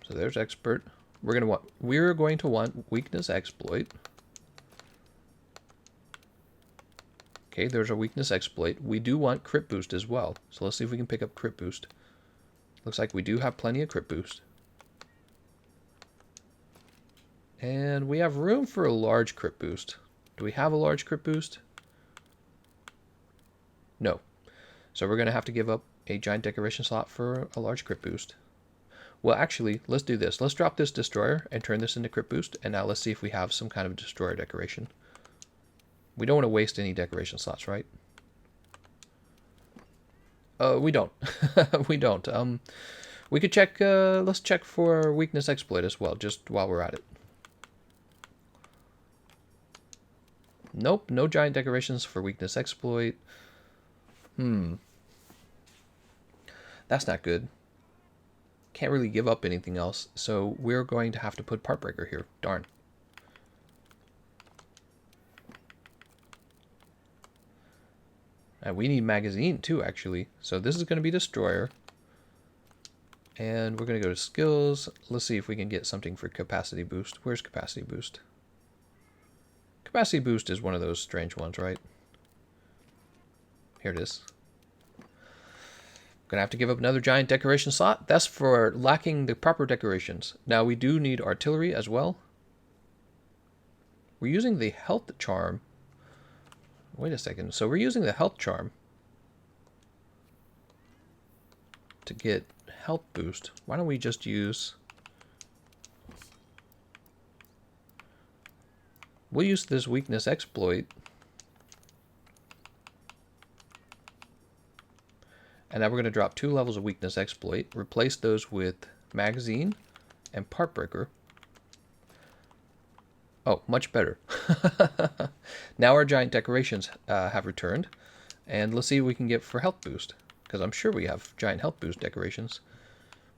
So there's expert. We're going to want weakness exploit. Okay, there's our weakness exploit. We do want crit boost as well. So let's see if we can pick up crit boost. Looks like we do have plenty of crit boost. And we have room for a large crit boost. Do we have a large crit boost? No. So we're going to have to give up a giant decoration slot for a large crit boost. Well, actually, let's do this. Let's drop this destroyer and turn this into crit boost. And now let's see if we have some kind of destroyer decoration. We don't want to waste any decoration slots, right? We don't. We don't. We could check, let's check for weakness exploit as well, just while we're at it. Nope, no giant decorations for weakness exploit. That's not good. Can't really give up anything else, so we're going to have to put part breaker here. Darn. And we need magazine too, actually. So this is going to be destroyer. And we're going to go to skills. Let's see if we can get something for capacity boost. Where's capacity boost? Capacity boost is one of those strange ones, right? Here it is. Gonna have to give up another giant decoration slot. That's for lacking the proper decorations. Now we do need artillery as well. We're using the health charm. Wait a second. So we're using the health charm to get health boost. Why don't we just use... We'll use this weakness exploit. And now we're going to drop 2 levels of weakness exploit. Replace those with magazine and part breaker. Oh, much better. Now our giant decorations have returned. And let's see what we can get for health boost. Because I'm sure we have giant health boost decorations.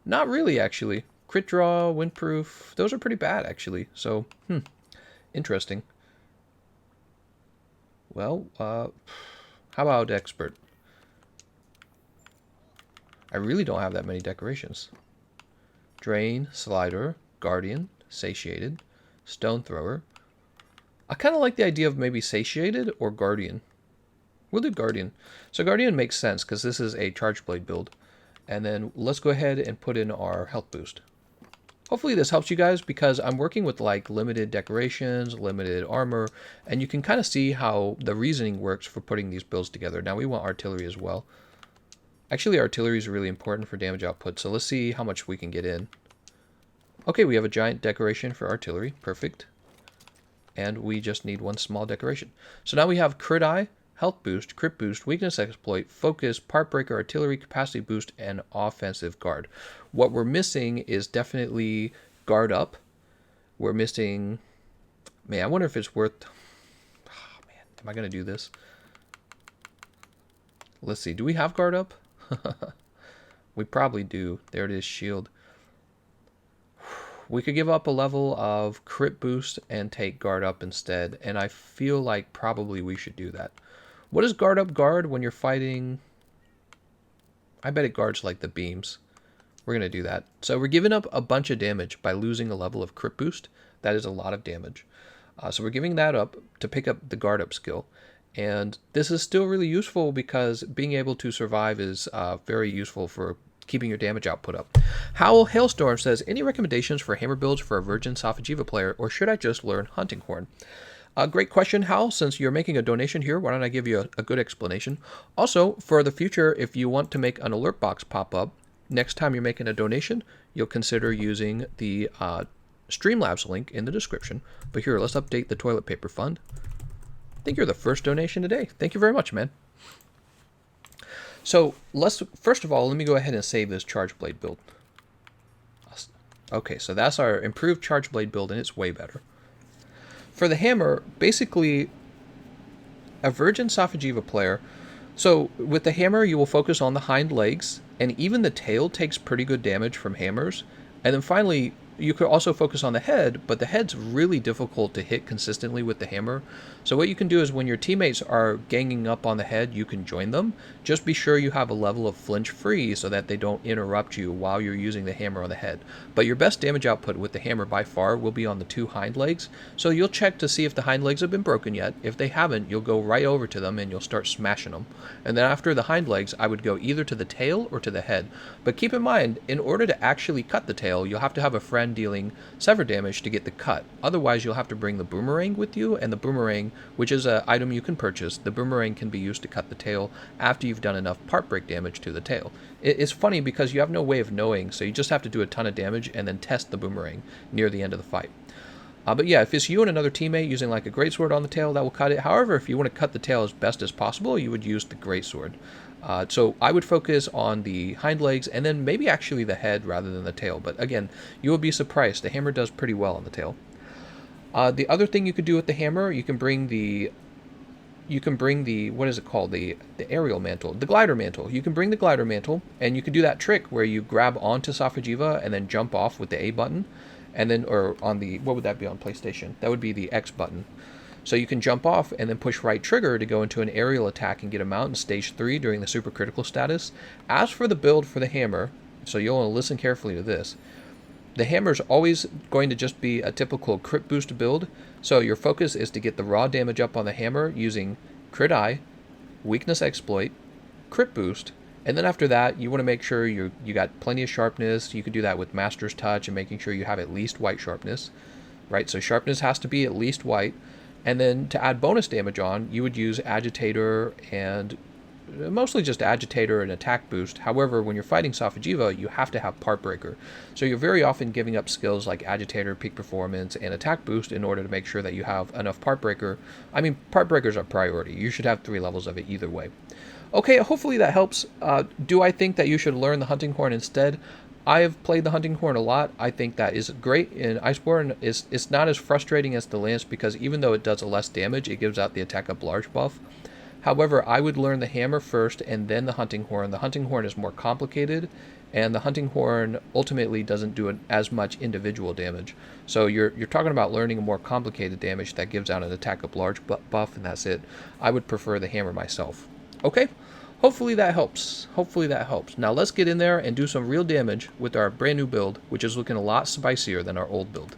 Not really, actually. Crit draw, windproof, those are pretty bad, actually. So, interesting. Well, how about expert? I really don't have that many decorations. Drain, slider, guardian, satiated, stone thrower. I kind of like the idea of maybe satiated or guardian. We'll do guardian. So guardian makes sense because this is a charge blade build. And then let's go ahead and put in our health boost. Hopefully this helps you guys because I'm working with like limited decorations, limited armor, and you can kind of see how the reasoning works for putting these builds together. Now we want artillery as well. Actually, artillery is really important for damage output, so let's see how much we can get in. Okay, we have a giant decoration for artillery. Perfect. And we just need 1 small decoration. So now we have crit eye, health boost, crit boost, weakness exploit, focus, part breaker, artillery, capacity boost, and offensive guard. What we're missing is definitely guard up. We're missing... Man, I wonder if it's worth... Oh, man, am I going to do this? Let's see. Do we have guard up? We probably do. There it is, shield. We could give up a level of crit boost and take guard up instead, and I feel like probably we should do that. What does guard up guard when you're fighting? I bet it guards like the beams. We're going to do that. So we're giving up a bunch of damage by losing a level of crit boost. That is a lot of damage. So we're giving that up to pick up the guard up skill. And this is still really useful because being able to survive is very useful for keeping your damage output up. Howl Hailstorm says, any recommendations for hammer builds for a virgin Safi'jiiva player, or should I just learn hunting horn? Great question, Hal. Since you're making a donation here, why don't I give you a good explanation? Also, for the future, if you want to make an alert box pop up, next time you're making a donation, you'll consider using the Streamlabs link in the description. But here, let's update the toilet paper fund. I think you're the first donation today. Thank you very much, man. So first of all, let me go ahead and save this charge blade build. Okay, so that's our improved charge blade build, and it's way better. For the hammer, basically, a virgin Safi'jiiva player. So with the hammer, you will focus on the hind legs, and even the tail takes pretty good damage from hammers. And then finally, you could also focus on the head, but the head's really difficult to hit consistently with the hammer. So what you can do is when your teammates are ganging up on the head, you can join them. Just be sure you have a level of flinch free so that they don't interrupt you while you're using the hammer on the head. But your best damage output with the hammer by far will be on the 2 hind legs. So you'll check to see if the hind legs have been broken yet. If they haven't, you'll go right over to them and you'll start smashing them. And then after the hind legs, I would go either to the tail or to the head. But keep in mind, in order to actually cut the tail, you'll have to have a friend dealing sever damage to get the cut. Otherwise, you'll have to bring the boomerang with you, and the boomerang, which is an item you can purchase, the boomerang can be used to cut the tail after you've done enough part break damage to the tail. It's funny because you have no way of knowing, so you just have to do a ton of damage and then test the boomerang near the end of the fight. But yeah, if it's you and another teammate using like a greatsword on the tail, that will cut it. However, if you want to cut the tail as best as possible, you would use the greatsword. So I would focus on the hind legs and then maybe actually the head rather than the tail. But again, you will be surprised. The hammer does pretty well on the tail. The other thing you could do with the hammer, you can bring the what is it called? The aerial mantle, the glider mantle. You can bring the glider mantle, and you can do that trick where you grab onto Safi'jiiva and then jump off with the A button, and then or on the what would that be on PlayStation? That would be the X button. So you can jump off and then push right trigger to go into an aerial attack and get him out in stage 3 during the super critical status. As for the build for the hammer, so you'll want to listen carefully to this. The hammer is always going to just be a typical crit boost build. So your focus is to get the raw damage up on the hammer using crit eye, weakness exploit, crit boost, and then after that you want to make sure you got plenty of sharpness. You can do that with master's touch and making sure you have at least white sharpness, right? So sharpness has to be at least white. And then to add bonus damage on, you would use agitator and mostly just agitator and attack boost. However, when you're fighting Safi'jiiva, you have to have part breaker. So you're very often giving up skills like agitator, peak performance, and attack boost in order to make sure that you have enough part breaker. I mean, part breakers are priority. You should have 3 levels of it either way. Okay, hopefully that helps. Do I think that you should learn the hunting horn instead? I have played the hunting horn a lot. I think that is great in Iceborne. It's not as frustrating as the lance because even though it does less damage, it gives out the attack up large buff. However, I would learn the hammer first and then the hunting horn. The hunting horn is more complicated, and the hunting horn ultimately doesn't do as much individual damage. So you're talking about learning a more complicated damage that gives out an attack up large buff, and that's it. I would prefer the hammer myself. Okay? Hopefully that helps. Hopefully that helps. Now let's get in there and do some real damage with our brand new build, which is looking a lot spicier than our old build.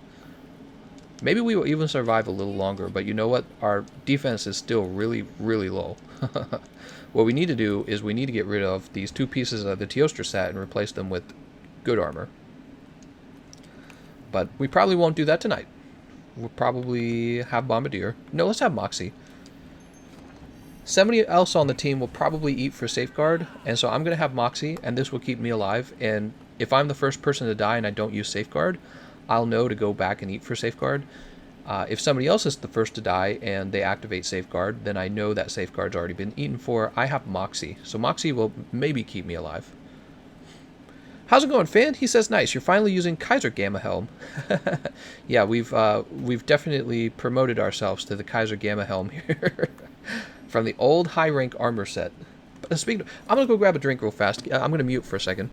Maybe we will even survive a little longer, but you know what? Our defense is still really, really low. What we need to do is we need to get rid of these 2 pieces of the Teostra set and replace them with good armor. But we probably won't do that tonight. We'll probably have Bombardier. No, let's have Moxie. Somebody else on the team will probably eat for Safeguard, and so I'm going to have Moxie, and this will keep me alive. And if I'm the first person to die and I don't use Safeguard, I'll know to go back and eat for Safeguard. If somebody else is the first to die and they activate Safeguard, then I know that Safeguard's already been eaten for. I have Moxie, so Moxie will maybe keep me alive. How's it going, fan? He says, nice. You're finally using Kaiser Gamma Helm. Yeah, we've definitely promoted ourselves to the Kaiser Gamma Helm here. From the old high rank armor set. Speaking of, I'm gonna go grab a drink real fast. I'm gonna mute for a second.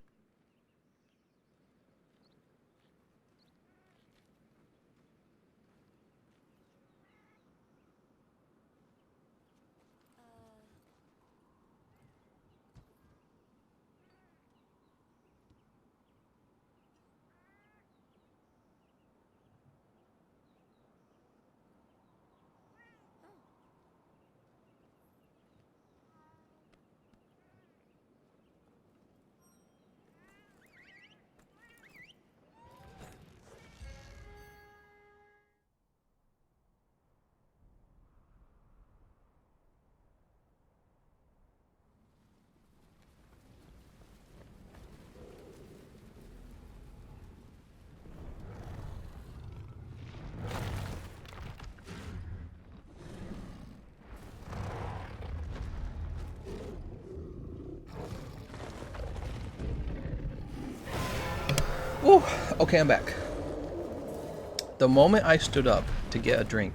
Ooh, okay, I'm back. The moment I stood up to get a drink,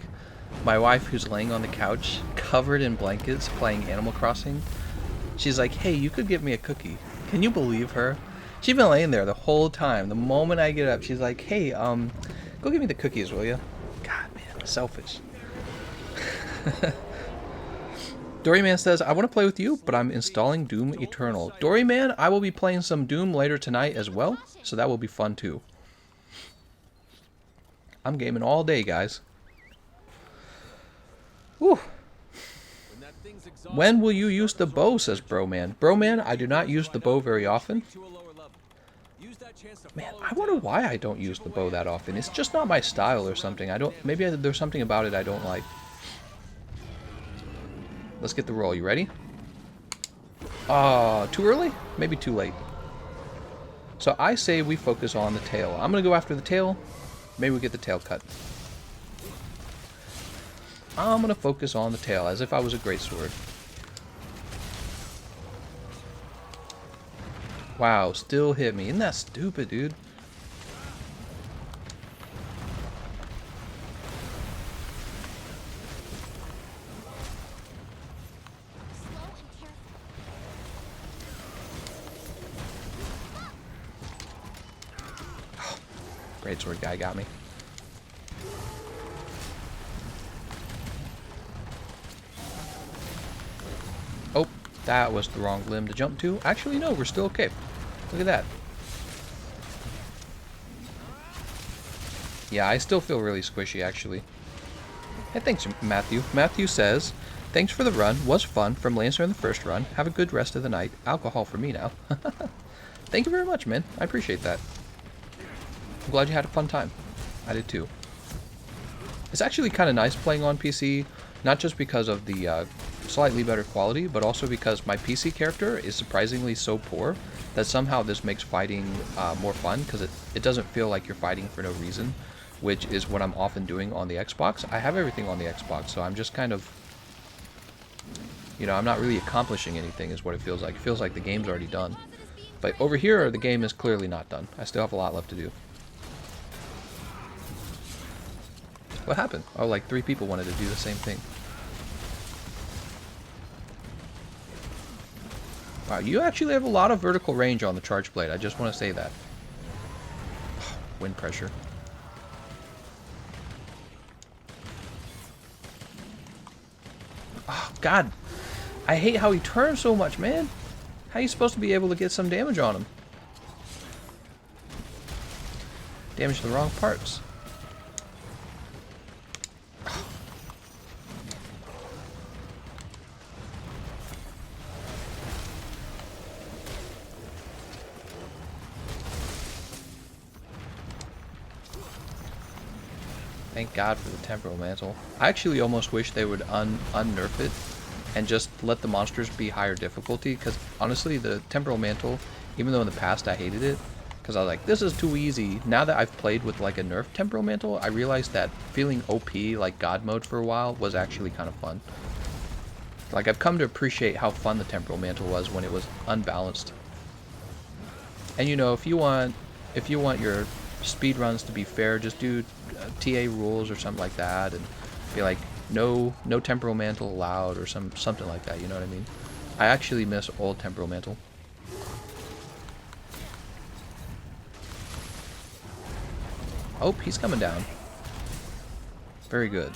my wife, who's laying on the couch, covered in blankets, playing Animal Crossing, she's like, hey, you could give me a cookie. Can you believe her? She's been laying there the whole time. The moment I get up, she's like, hey, go give me the cookies, will you? God, man, selfish. Doryman says, I want to play with you, but I'm installing Doom Eternal. Doryman, I will be playing some Doom later tonight as well, so that will be fun too. I'm gaming all day, guys. Whew. When will you use the bow, says Broman. Broman, I do not use the bow very often. Man, I wonder why I don't use the bow that often. It's just not my style or something. Maybe there's something about it I don't like. Let's get the roll. You ready? Too early? Maybe too late. So I say we focus on the tail. I'm going to go after the tail. Maybe we get the tail cut. I'm going to focus on the tail as if I was a greatsword. Wow, still hit me. Isn't that stupid, dude? Greatsword guy got me. Oh, that was the wrong limb to jump to. Actually, no, we're still okay. Look at that. Yeah, I still feel really squishy, actually. Hey, thanks, Matthew. Matthew says, thanks for the run. Was fun. From Lancer in the first run. Have a good rest of the night. Alcohol for me now. Thank you very much, man. I appreciate that. I'm glad you had a fun time. I did too. It's actually kind of nice playing on PC, not just because of the slightly better quality, but also because my PC character is surprisingly so poor that somehow this makes fighting more fun, because it doesn't feel like you're fighting for no reason, which is what I'm often doing on the Xbox. I have everything on the Xbox, so I'm just kind of, you know, I'm not really accomplishing anything is what it feels like. It feels like the game's already done. But over here, the game is clearly not done. I still have a lot left to do. What happened? Oh, like 3 people wanted to do the same thing. Wow, you actually have a lot of vertical range on the charge blade. I just want to say that. Wind pressure. Oh, God. I hate how he turns so much, man. How are you supposed to be able to get some damage on him? Damage the wrong parts. Thank God for the temporal mantle. I actually almost wish they would unnerf it and just let the monsters be higher difficulty, because honestly the temporal mantle, even though in the past I hated it because I was like, this is too easy, now that I've played with like a nerf temporal mantle, I realized that feeling OP like God mode for a while was actually kind of fun. Like, I've come to appreciate how fun the temporal mantle was when it was unbalanced. And you know, if you want your speed runs to be fair, just do TA rules or something like that, and be like, no temporal mantle allowed, or something like that. You know what I mean? I actually miss old temporal mantle. Oh, he's coming down. Very good.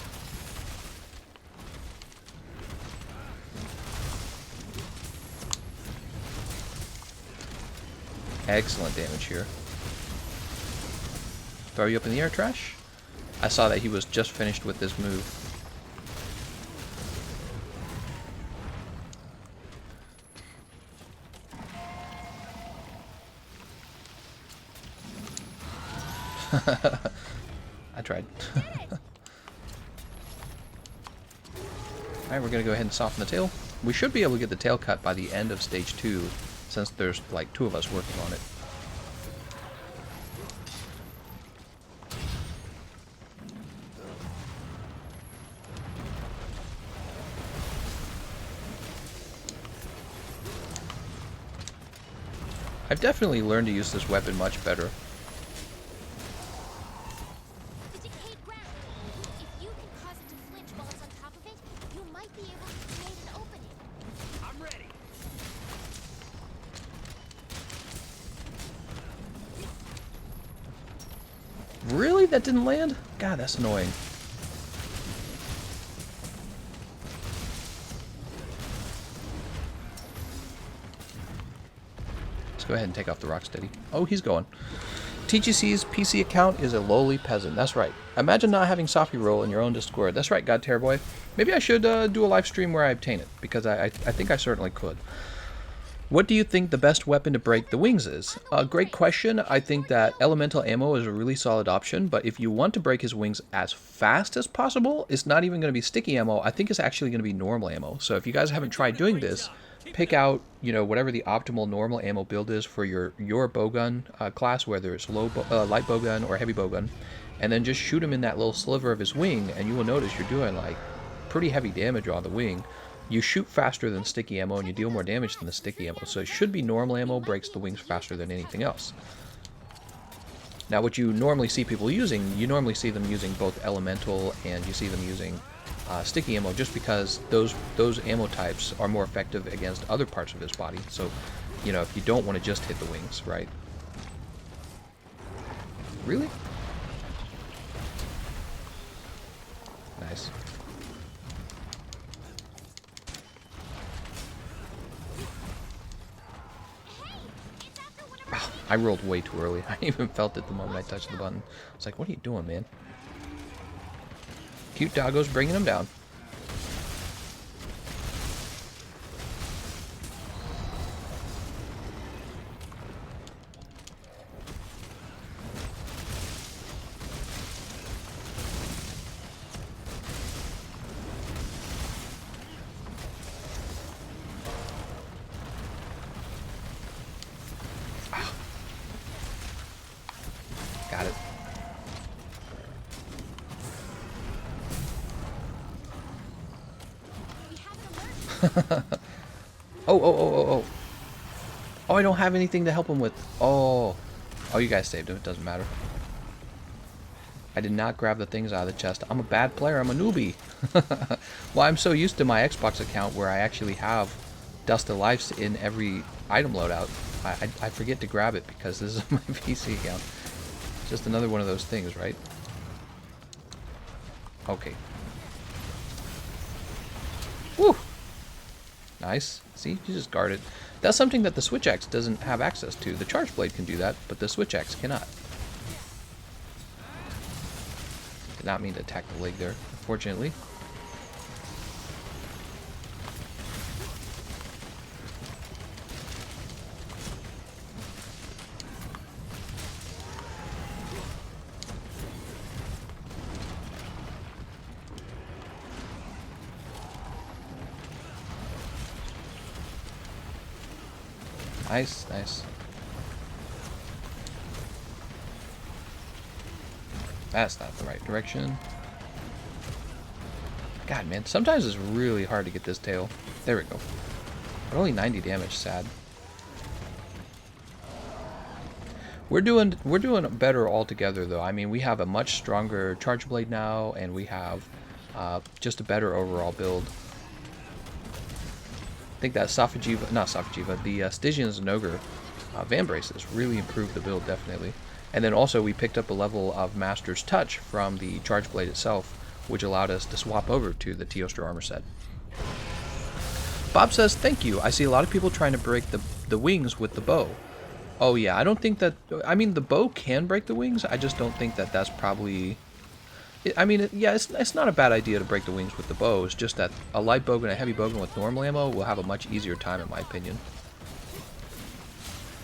Excellent damage here. Throw you up in the air, trash? I saw that he was just finished with this move. I tried. Alright, we're gonna go ahead and soften the tail. We should be able to get the tail cut by the end of stage 2, since there's like 2 of us working on it. I've definitely learned to use this weapon much better. The decayed ground. If you can cause it to flinch while it's on top of it, you might be able to create an opening. I'm ready. Really? That didn't land? God, that's annoying. Let's go ahead and take off the Rocksteady. Oh, he's going. TGC's PC account is a lowly peasant. That's right. Imagine not having Safi roll in your own Discord. That's right, God Terrorboy. Maybe I should do a live stream where I obtain it, because I think I certainly could. What do you think the best weapon to break the wings is? Great question. I think that elemental ammo is a really solid option, but if you want to break his wings as fast as possible, it's not even going to be sticky ammo. I think it's actually going to be normal ammo. So if you guys haven't tried doing this, pick out, you know, whatever the optimal normal ammo build is for your bowgun class, whether it's light bowgun or heavy bowgun, and then just shoot him in that little sliver of his wing, and you will notice you're doing like pretty heavy damage on the wing. You shoot faster than sticky ammo, and you deal more damage than the sticky ammo, so it should be normal ammo breaks the wings faster than anything else. Now, what you normally see people using, you normally see them using both elemental, and you see them using sticky ammo, just because those ammo types are more effective against other parts of his body. So, you know, if you don't want to just hit the wings, right? Really? Nice. I rolled way too early. I even felt it the moment I touched the button. It's like, what are you doing, man? Cute doggo's bringing him down. Oh, oh, oh, oh, oh. Oh, I don't have anything to help him with. Oh. Oh, you guys saved him. It doesn't matter. I did not grab the things out of the chest. I'm a bad player. I'm a newbie. Well, I'm so used to my Xbox account where I actually have Dust of Lives in every item loadout. I forget to grab it because this is my PC account. It's just another one of those things, right? Okay. Woo! Nice. See? You just guard it. That's something that the Switch Axe doesn't have access to. The Charge Blade can do that, but the Switch Axe cannot. Did not mean to attack the leg there, unfortunately. Nice, nice. That's not the right direction. God, man, sometimes it's really hard to get this tail. There we go. But only 90 damage, sad. We're doing better altogether, though. I mean, we have a much stronger Charge Blade now, and we have just a better overall build. I think that Safi'jiiva, not Safi'jiiva, the Stygian Ogre Van Braces really improved the build, definitely. And then also we picked up a level of Master's Touch from the Charge Blade itself, which allowed us to swap over to the Teostra armor set. Bob says, thank you. I see a lot of people trying to break the wings with the bow. Oh yeah, I don't think that, I mean, the bow can break the wings, I just don't think that that's probably... I mean, yeah, it's not a bad idea to break the wings with the bow. It's just that a light bowgun and a heavy bowgun with normal ammo will have a much easier time, in my opinion.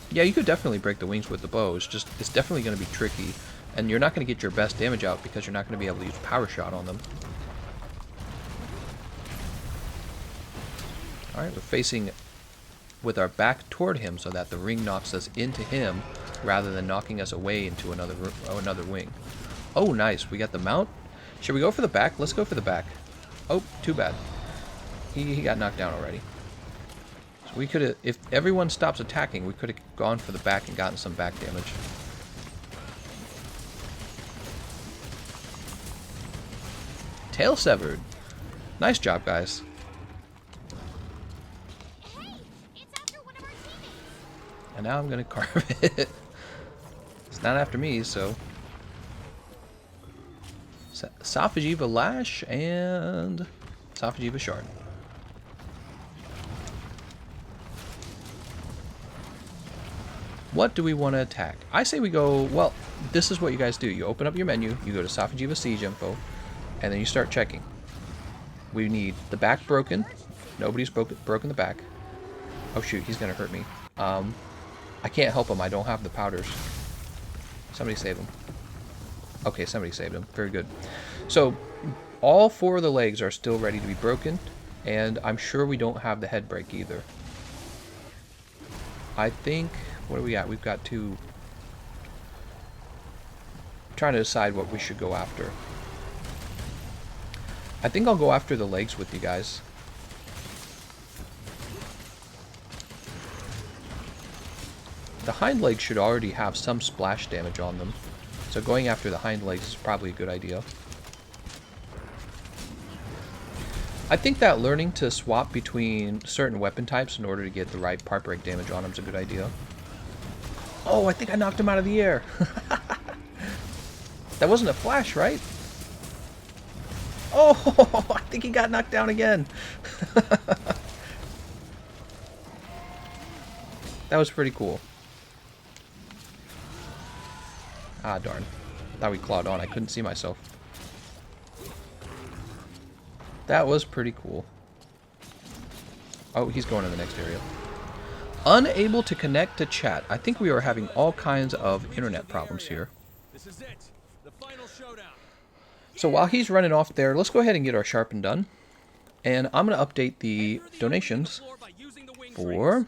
Yeah, you could definitely break the wings with the bow. It's definitely going to be tricky, and you're not going to get your best damage out because you're not going to be able to use power shot on them. All right, we're facing with our back toward him so that the ring knocks us into him rather than knocking us away into another wing. Oh, nice. We got the mount. Should we go for the back? Let's go for the back. Oh, too bad. He got knocked down already. So we could have, if everyone stops attacking, we could have gone for the back and gotten some back damage. Tail severed. Nice job, guys. Hey, it's after one of our teammates. And now I'm going to carve it. It's not after me, so... Safi'jiiva Lash and Safi'jiiva Shard. What do we want to attack? I say we go, well, this is what you guys do. You open up your menu, you go to Safi'jiiva Siege Info, and then you start checking. We need the back broken. Nobody's broken the back. Oh shoot, he's going to hurt me. I can't help him. I don't have the powders. Somebody save him. Okay, somebody saved him. Very good. So, all 4 of the legs are still ready to be broken, and I'm sure we don't have the head break either. I think... What do we got? We've got 2... I'm trying to decide what we should go after. I think I'll go after the legs with you guys. The hind legs should already have some splash damage on them. So going after the hind legs is probably a good idea. I think that learning to swap between certain weapon types in order to get the right part break damage on them is a good idea. Oh, I think I knocked him out of the air. That wasn't a flash, right? Oh, I think he got knocked down again. That was pretty cool. Ah, darn. Thought we clawed on. I couldn't see myself. That was pretty cool. Oh, he's going to the next area. Unable to connect to chat. I think we are having all kinds of internet problems here. This is it. The final showdown. So while he's running off there, let's go ahead and get our sharpen done. And I'm going to update the donations for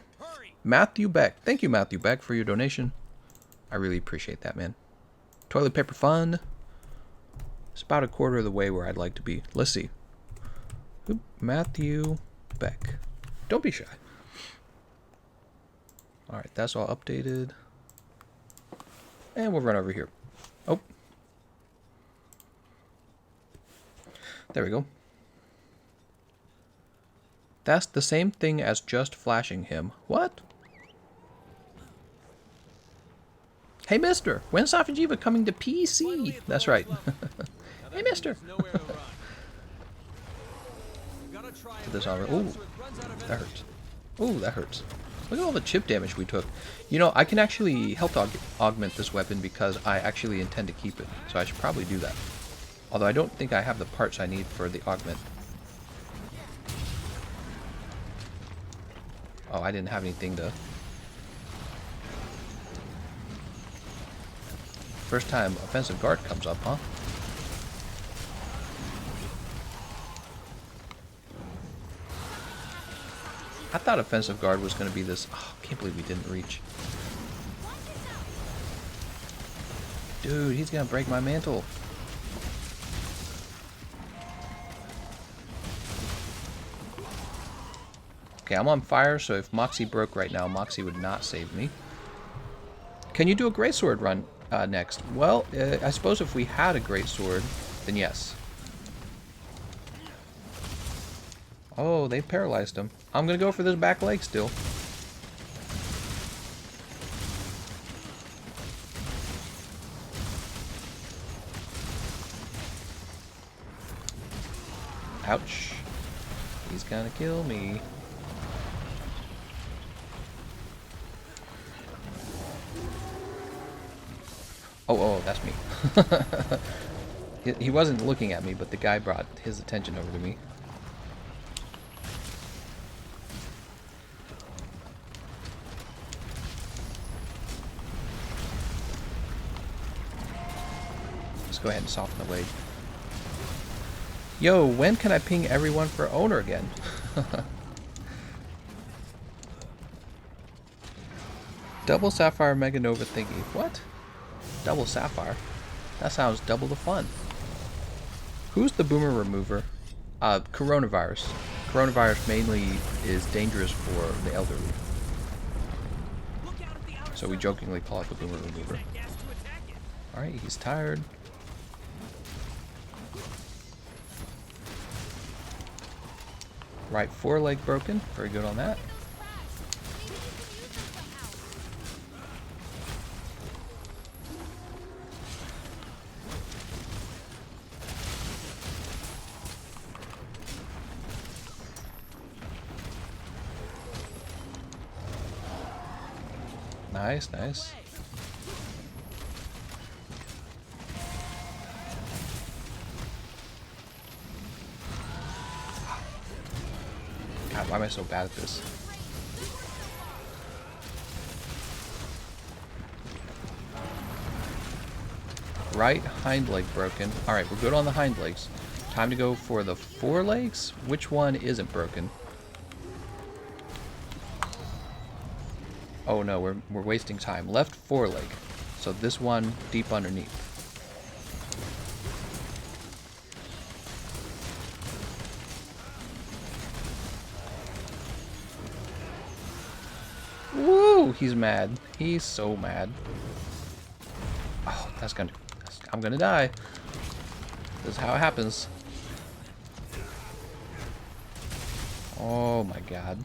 Matthew Beck. Thank you, Matthew Beck, for your donation. I really appreciate that, man. Toilet paper fund. It's about a quarter of the way where I'd like to be. Let's see. Oop, Matthew Beck. Don't be shy. Alright, that's all updated. And we'll run over here. Oh. There we go. That's the same thing as just flashing him. What? Hey, mister! When's Safi'jiiva coming to PC? That's right. Hey, mister! Put this on. Ooh, that hurts. Ooh, that hurts. Look at all the chip damage we took. You know, I can actually health augment this weapon because I actually intend to keep it. So I should probably do that. Although I don't think I have the parts I need for the augment. Oh, I didn't have anything to... First time offensive guard comes up, huh? I thought offensive guard was going to be this... Oh, I can't believe we didn't reach. Dude, he's going to break my mantle. Okay, I'm on fire, so if Moxie broke right now, Moxie would not save me. Can you do a greatsword run next? Well, I suppose if we had a greatsword, then yes. Oh, they paralyzed him. I'm gonna go for this back leg still. Ouch. He's gonna kill me. Oh, that's me. He wasn't looking at me, but the guy brought his attention over to me. Let's go ahead and soften the leg. Yo, when can I ping everyone for owner again? Double Sapphire Mega Nova thingy. What? Double Sapphire? That sounds double the fun. Who's the boomer remover? Coronavirus. Coronavirus mainly is dangerous for the elderly. So we jokingly call it the boomer remover. Alright, he's tired. Right foreleg broken. Very good on that. Nice, nice. God, why am I so bad at this? Right hind leg broken. Alright, we're good on the hind legs. Time to go for the forelegs. Which one isn't broken? Oh no, we're wasting time. Left foreleg. So this one deep underneath. Woo! He's mad. He's so mad. Oh, I'm gonna die. This is how it happens. Oh my god.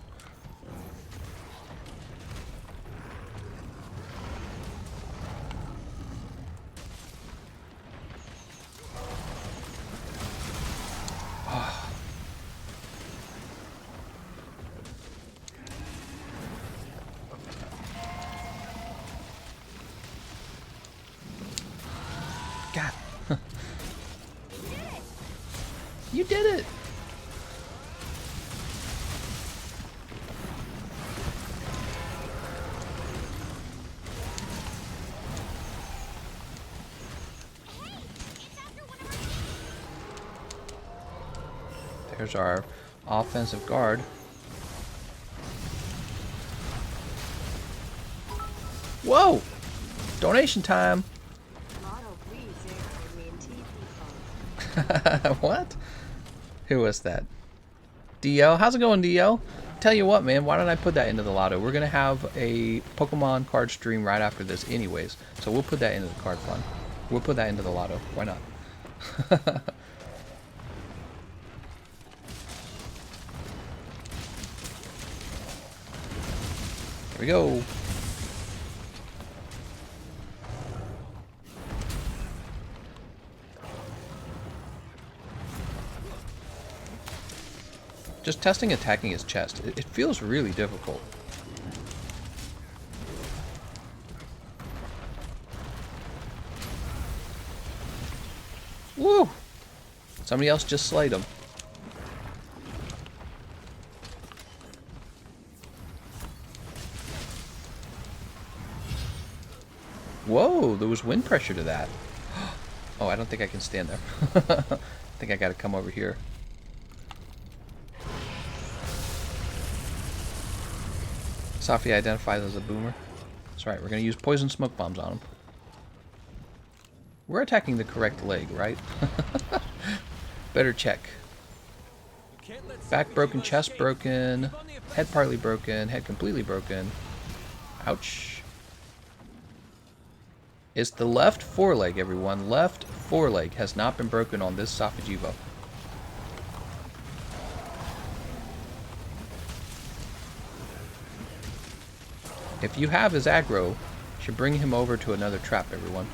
God. You did it! There's our offensive guard. Whoa! Donation time! What? Who was that? DL, how's it going, DL? Tell you what, man, why don't I put that into the lotto? We're gonna have a Pokemon card stream right after this anyways, so we'll put that into the card fund. We'll put that into the lotto. Why not? Here we go. Just testing attacking his chest. It feels really difficult. Woo! Somebody else just slayed him. Whoa, there was wind pressure to that. Oh, I don't think I can stand there. I think I gotta come over here. Safi identifies as a boomer. That's right, we're going to use poison smoke bombs on him. We're attacking the correct leg, right? Better check. Back broken, chest broken, head partly broken, head completely broken. Ouch. It's the left foreleg, everyone. Left foreleg has not been broken on this Safi'jiiva. If you have his aggro, you should bring him over to another trap, everyone.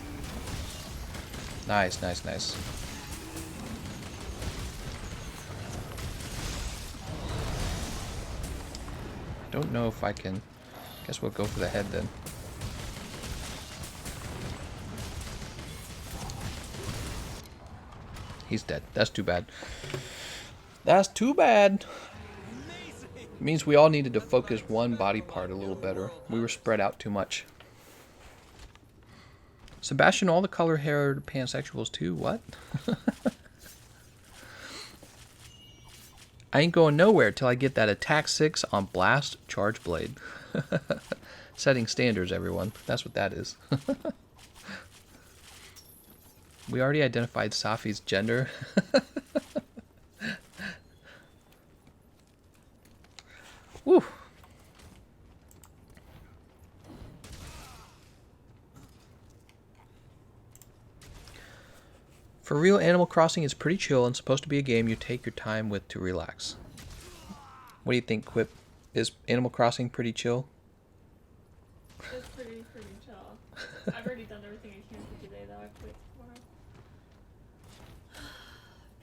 Nice, nice, nice. I don't know if I can... Guess we'll go for the head then. He's dead. That's too bad. That's too bad. It means we all needed to focus one body part a little better. We were spread out too much. Sebastian, all the color-haired pansexuals too? What? I ain't going nowhere till I get that attack 6 on Blast Charge Blade. Setting standards, everyone. That's what that is. We already identified Safi's gender. Woo! For real, Animal Crossing is pretty chill and supposed to be a game you take your time with to relax. What do you think, Quip? Is Animal Crossing pretty chill? It's pretty chill. I've already done everything I can for today, though. I've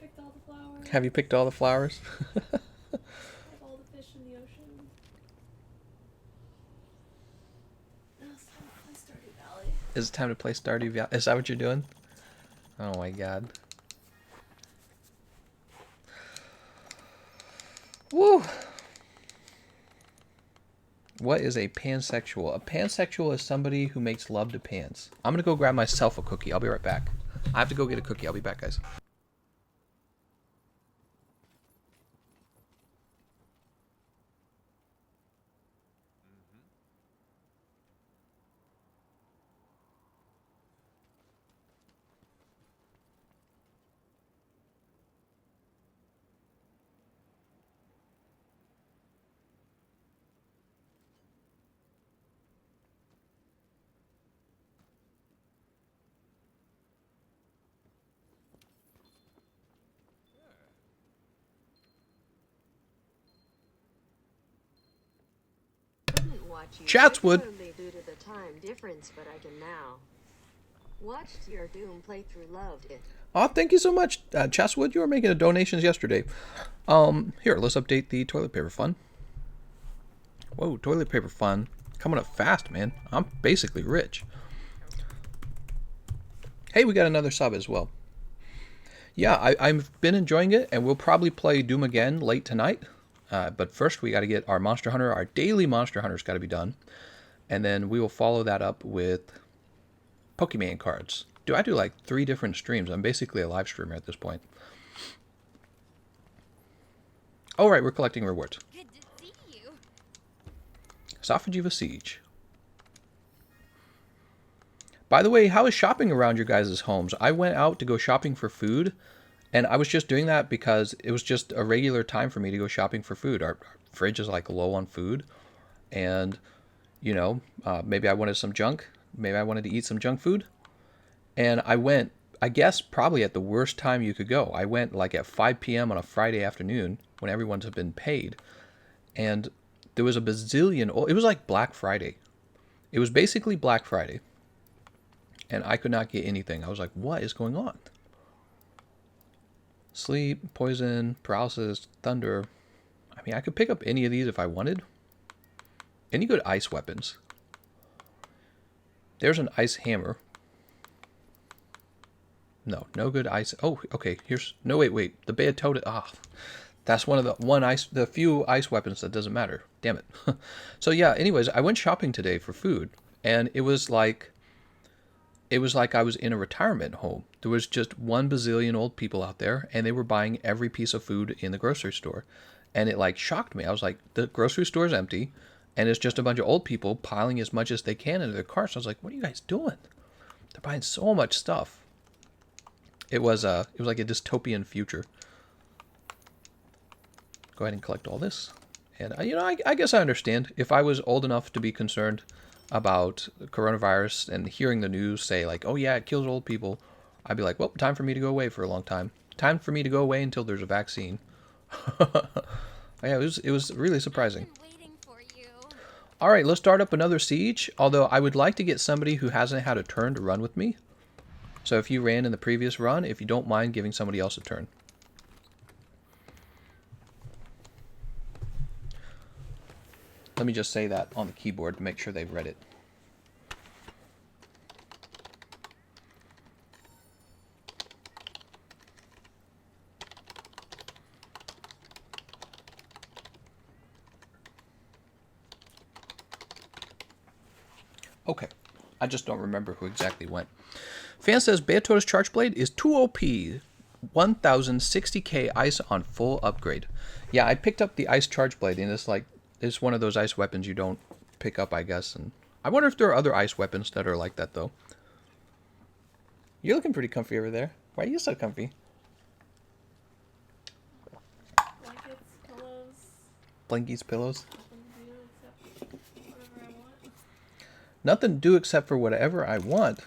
picked all the flowers. Have you picked all the flowers? All the fish in the ocean. Now it's time to play Stardew Valley. Is it time to play Stardew Valley? Is that what you're doing? Oh my god. Woo! What is a pansexual? A pansexual is somebody who makes love to pans. I'm gonna go grab myself a cookie. I'll be right back. I have to go get a cookie. I'll be back, guys. Chatswood. Due to the time difference, but I can now. Watched your Doom playthrough, loved it. Oh, thank you so much, Chatswood. You were making donations yesterday. Here, let's update the toilet paper fund. Whoa, toilet paper fund coming up fast, man. I'm basically rich. Hey, we got another sub as well. Yeah, I've been enjoying it, and we'll probably play Doom again late tonight. But first, we got to get our Monster Hunter, our daily Monster Hunter's got to be done. And then we will follow that up with Pokemon cards. I do like 3 different streams. I'm basically a live streamer at this point. All right, we're collecting rewards. Good to see you. Safi'jiiva Siege. By the way, how is shopping around your guys' homes? I went out to go shopping for food, And I was just doing that because it was just a regular time for me to go shopping for food. Our fridge is like low on food. And, maybe I wanted some junk. Maybe I wanted to eat some junk food. And I went, I guess, probably at the worst time you could go. I went like at 5 p.m. on a Friday afternoon when everyone's been paid. And there was a bazillion, it was like Black Friday. It was basically Black Friday. And I could not get anything. I was like, what is going on? Sleep, poison, paralysis, thunder. I mean, I could pick up any of these if I wanted. Any good ice weapons? There's an ice hammer. No good ice. Oh, okay. Here's no wait. The bad toad. That's one of the few ice weapons that doesn't matter. Damn it. So yeah. Anyways, I went shopping today for food, and it was like I was in a retirement home. There was just 1 bazillion old people out there, and they were buying every piece of food in the grocery store, and it like shocked me. I was like, the grocery store is empty, and it's just a bunch of old people piling as much as they can into their cars. So I was like, what are you guys doing? They're buying so much stuff. It was like a dystopian future. Go ahead and collect all this. And, I guess I understand. If I was old enough to be concerned about coronavirus and hearing the news say, like, oh, yeah, it kills old people, I'd be like, well, time for me to go away for a long time. Time for me to go away until there's a vaccine. Yeah, it was really surprising. All right, let's start up another siege, although I would like to get somebody who hasn't had a turn to run with me. So if you ran in the previous run, if you don't mind giving somebody else a turn. Let me just say that on the keyboard to make sure they've read it. Okay, I just don't remember who exactly went. Fan says Beatota's Charge Blade is 2 OP. 1060k ice on full upgrade. Yeah, I picked up the Ice Charge Blade, and it's one of those ice weapons you don't pick up, I guess. And I wonder if there are other ice weapons that are like that, though. You're looking pretty comfy over there. Why are you so comfy? Blankets, pillows. Blankies, pillows. Nothing to do except Nothing to do except whatever I want. for whatever I want.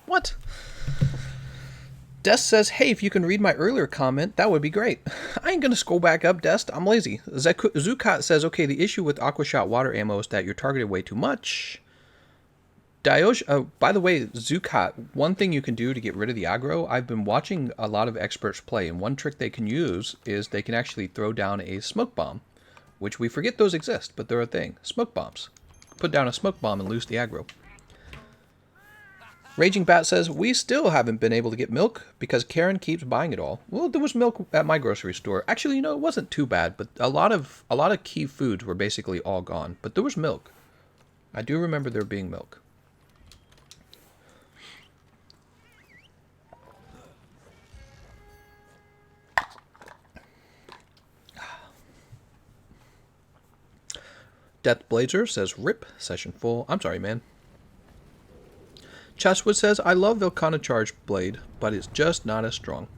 What? Dest says, hey, if you can read my earlier comment, that would be great. I ain't gonna scroll back up, Dest. I'm lazy. Zukat says, okay, the issue with Aquashot water ammo is that you're targeted way too much. Diosh, by the way, Zukat, one thing you can do to get rid of the aggro, I've been watching a lot of experts play, and one trick they can use is they can actually throw down a smoke bomb, which we forget those exist, but they're a thing. Smoke bombs. Put down a smoke bomb and lose the aggro. Raging Bat says, we still haven't been able to get milk because Karen keeps buying it all. Well, there was milk at my grocery store. Actually, it wasn't too bad, but a lot of key foods were basically all gone. But there was milk. I do remember there being milk. Death Blazer says, rip, session full. I'm sorry, man. Chesswood says, I love Vilcana Charge Blade, but it's just not as strong.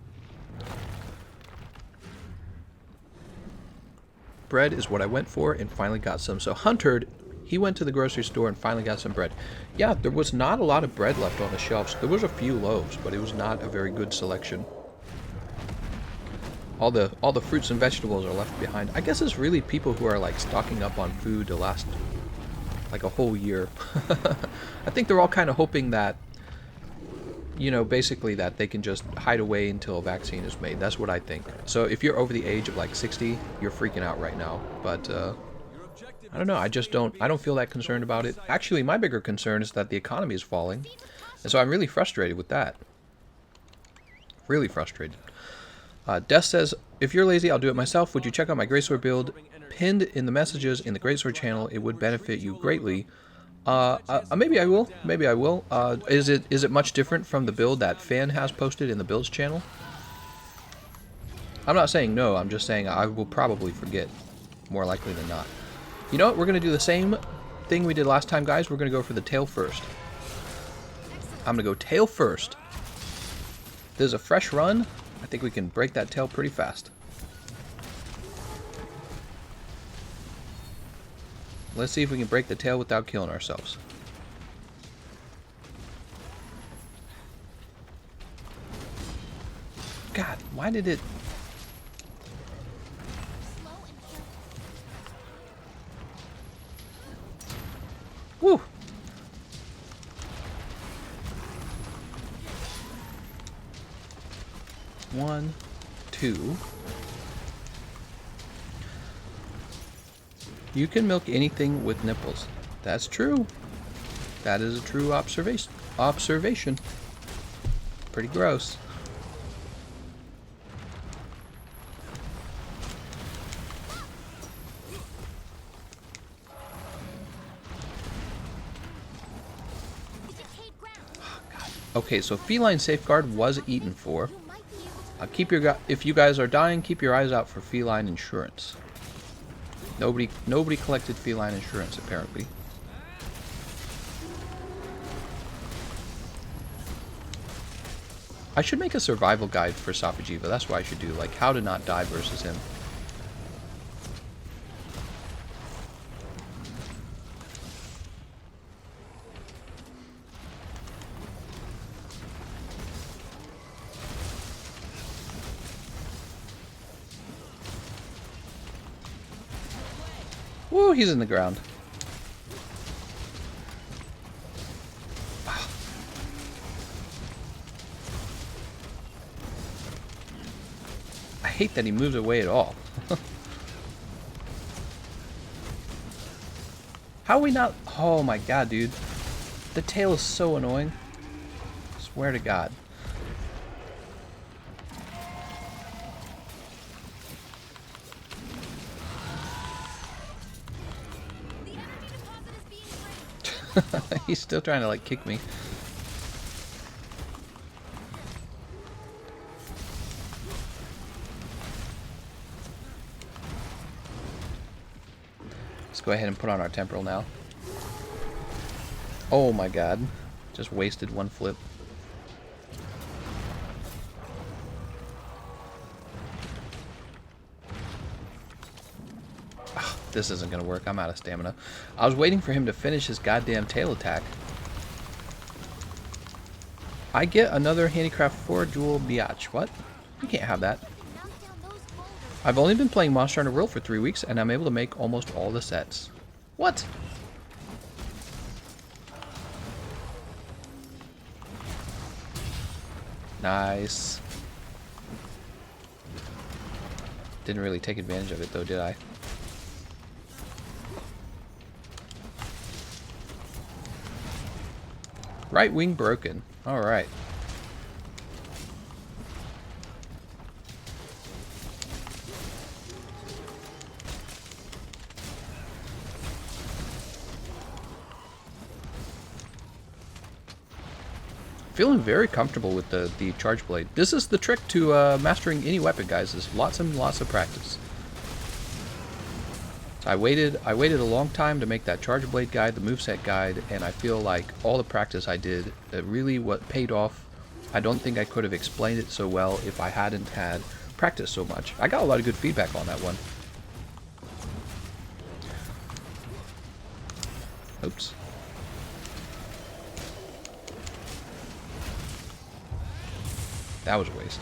Bread is what I went for and finally got some. So Hunter, he went to the grocery store and finally got some bread. Yeah, there was not a lot of bread left on the shelves. There was a few loaves, but it was not a very good selection. All the fruits and vegetables are left behind. I guess it's really people who are like stocking up on food to last like a whole year. I think they're all kind of hoping that, basically that they can just hide away until a vaccine is made. That's what I think. So if you're over the age of like 60, you're freaking out right now. But I don't know. I don't feel that concerned about it. Actually, my bigger concern is that the economy is falling. And so I'm really frustrated with that. Really frustrated. Death says, if you're lazy, I'll do it myself. Would you check out my Greatsword build? Pinned in the messages in the Greatsword channel. It would benefit you greatly. Maybe I will. Maybe I will. Is it much different from the build that Fan has posted in the builds channel? I'm not saying no. I'm just saying I will probably forget. More likely than not. You know what? We're going to do the same thing we did last time, guys. We're going to go for the tail first. I'm going to go tail first. There's a fresh run. I think we can break that tail pretty fast. Let's see if we can break the tail without killing ourselves. God, why did it... Slow and careful. Woo! One, two. You can milk anything with nipples. That's true. That is a true observation. Pretty gross. The decayed ground. Okay, so feline safeguard was eaten for. You might be able to Keep your if you guys are dying, keep your eyes out for feline insurance. Nobody collected feline insurance apparently. I should make a survival guide for Safi'jiiva. That's what I should do, like how to not die versus him. Woo, he's in the ground. I hate that he moves away at all. How are we not... Oh my god, dude. The tail is so annoying. Swear to God. The energy deposit is being drained. He's still trying to, like, kick me. Let's go ahead and put on our temporal now. Oh my god. Just wasted one flip. Ah, this isn't gonna work. I'm out of stamina. I was waiting for him to finish his goddamn tail attack. I get another handicraft 4 jewel biatch. What? You can't have that. Knock down those boulders. I've only been playing Monster Hunter World for 3 weeks, and I'm able to make almost all the sets. What? Nice. Didn't really take advantage of it though, did I? Right wing broken. Alright. Feeling very comfortable with the charge blade. This is the trick to mastering any weapon, guys, is lots and lots of practice. I waited a long time to make that charge blade guide, the moveset guide, and I feel like all the practice I did, really what paid off. I don't think I could have explained it so well if I hadn't had practice so much. I got a lot of good feedback on that one. Oops. That was a waste.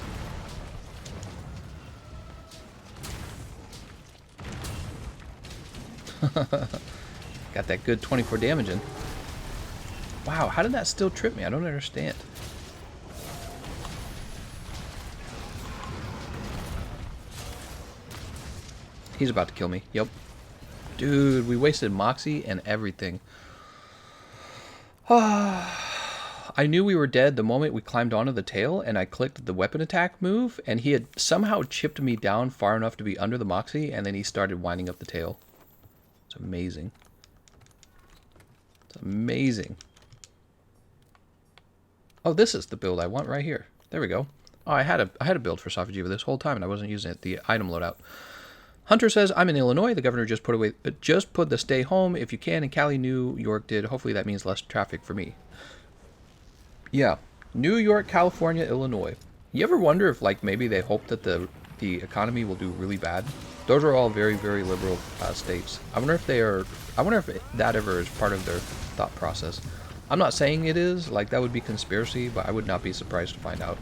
Got that good 24 damage in. Wow, how did that still trip me? I don't understand. He's about to kill me. Yep. Dude, we wasted Moxie and everything. I knew we were dead the moment we climbed onto the tail, and I clicked the weapon attack move, and he had somehow chipped me down far enough to be under the Moxie, and then he started winding up the tail. It's amazing. It's amazing. Oh, this is the build I want right here. There we go. Oh, I had a build for Safi'jiiva this whole time, and I wasn't using it. The item loadout. Hunter says, I'm in Illinois. The governor just put the stay home if you can, and Cali, New York did. Hopefully that means less traffic for me. Yeah, New York, California, Illinois. You ever wonder if, like, maybe they hope that the economy will do really bad? Those are all very, very liberal states. I wonder if they are. I wonder if that ever is part of their thought process. I'm not saying it is. Like, that would be conspiracy, but I would not be surprised to find out.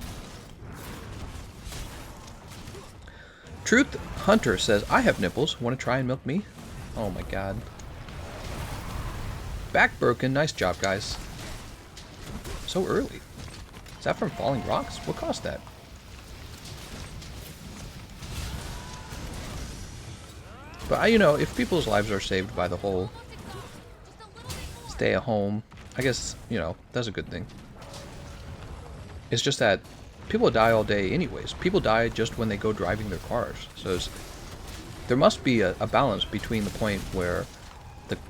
Truth Hunter says, I have nipples. Want to try and milk me? Oh my god. Back broken. Nice job, guys. So early. Is that from falling rocks? What caused that? But, you know, if people's lives are saved by the whole stay at home, I guess, you know, that's a good thing. It's just that people die all day anyways. People die just when they go driving their cars. So there must be a balance between the point where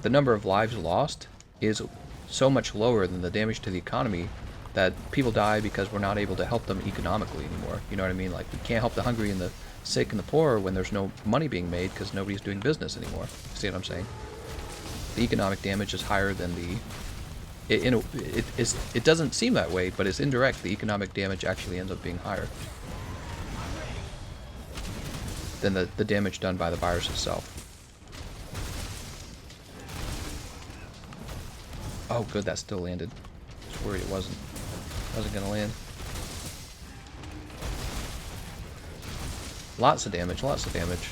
the number of lives lost is so much lower than the damage to the economy that people die because we're not able to help them economically anymore. You know what I mean? Like, we can't help the hungry and the sick and the poor when there's no money being made because nobody's doing business anymore. See what I'm saying? The economic damage is higher than the... It doesn't seem that way, but it's indirect. The economic damage actually ends up being higher than the damage done by the virus itself. Oh, good, that still landed. I was worried it wasn't gonna land. Lots of damage, lots of damage.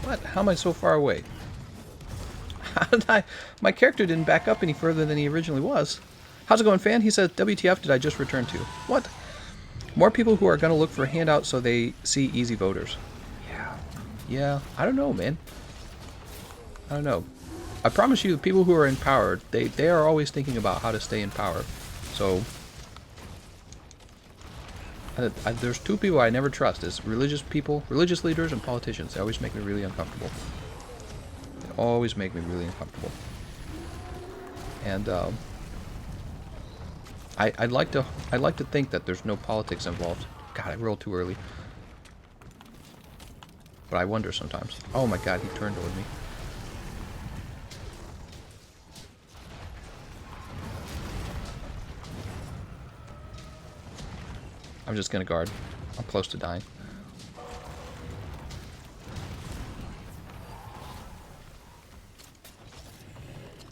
What? How am I so far away? How did my character didn't back up any further than he originally was. How's it going, fan? He says, WTF did I just return to? What? More people who are going to look for handouts so they see easy voters. Yeah, I don't know, man. I don't know. I promise you, the people who are in power, they are always thinking about how to stay in power. So, there's two people I never trust. It's religious people, religious leaders, and politicians. They always make me really uncomfortable. They always make me really uncomfortable. And I'd like to think that there's no politics involved. God, I rolled too early. But I wonder sometimes. Oh my god, he turned toward me. I'm just gonna guard. I'm close to dying.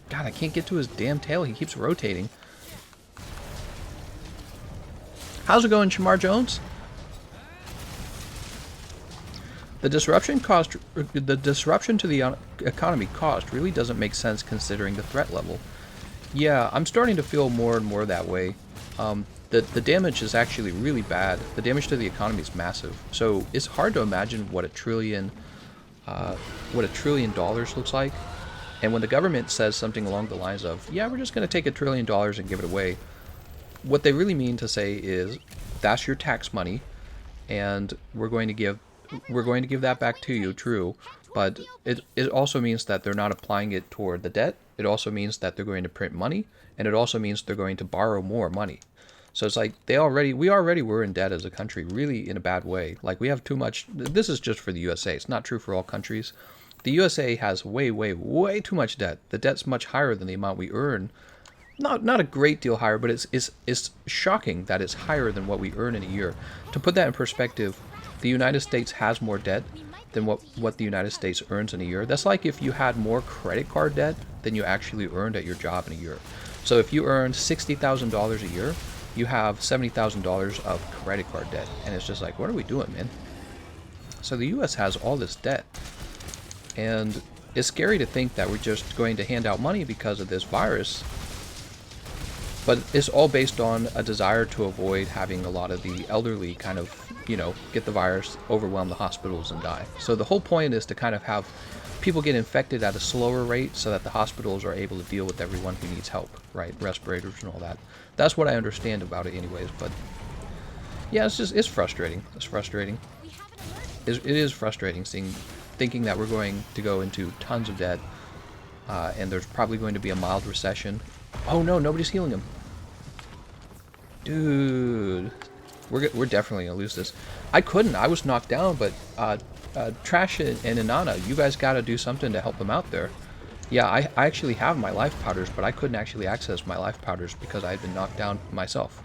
God, I can't get to his damn tail. He keeps rotating. How's it going, Shamar Jones? The disruption to the economy cost really doesn't make sense considering the threat level. Yeah, I'm starting to feel more and more that way. The damage is actually really bad. The damage to the economy is massive. So it's hard to imagine what $1 trillion looks like. And when the government says something along the lines of, yeah, we're just going to take $1 trillion and give it away, what they really mean to say is, that's your tax money, and we're going to give that back to you, true, but it also means that they're not applying it toward the debt. It also means that they're going to print money, and it also means they're going to borrow more money. So it's like we already were in debt as a country, really in a bad way. Like, we have too much. This is just for the USA. It's not true for all countries. The USA has way, way, way too much debt. The debt's much higher than the amount we earn. Not a great deal higher, but it's shocking that it's higher than what we earn in a year. To put that in perspective, the United States has more debt than what the United States earns in a year. That's like if you had more credit card debt than you actually earned at your job in a year. So if you earn $60,000 a year, you have $70,000 of credit card debt. And it's just like, what are we doing, man? So the US has all this debt. And it's scary to think that we're just going to hand out money because of this virus. But it's all based on a desire to avoid having a lot of the elderly kind of, you know, get the virus, overwhelm the hospitals, and die. So the whole point is to kind of have people get infected at a slower rate so that the hospitals are able to deal with everyone who needs help, right? Respirators and all that. That's what I understand about it anyways, but yeah, it's frustrating. It's frustrating. It is frustrating thinking that we're going to go into tons of debt, and there's probably going to be a mild recession. Oh no, nobody's healing him. Dude, we're definitely gonna lose this. I was knocked down, but Trash and Inanna, you guys gotta do something to help them out there. Yeah, I actually have my life powders, but I couldn't actually access my life powders because I had been knocked down myself.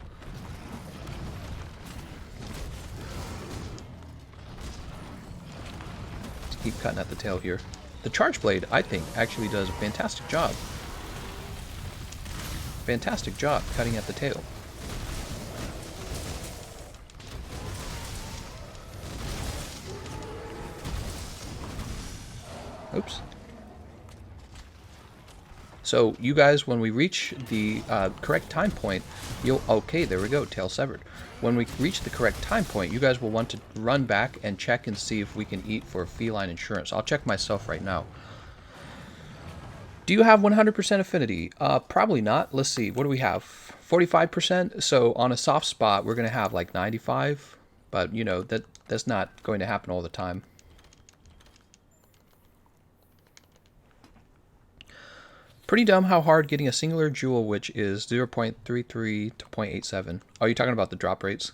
Let's keep cutting at the tail here. The charge blade, I think, actually does a fantastic job. Fantastic job cutting at the tail. Oops. So you guys, when we reach the correct time point, you'll... Okay, there we go, tail severed. When we reach the correct time point, you guys will want to run back and check and see if we can eat for feline insurance. I'll check myself right now. Do you have 100% affinity? Probably not. Let's see, what do we have? 45%? So on a soft spot, we're going to have like 95. But, you know, that's not going to happen all the time. Pretty dumb how hard getting a singular jewel, which is 0.33 to 0.87. Oh, you're talking about the drop rates?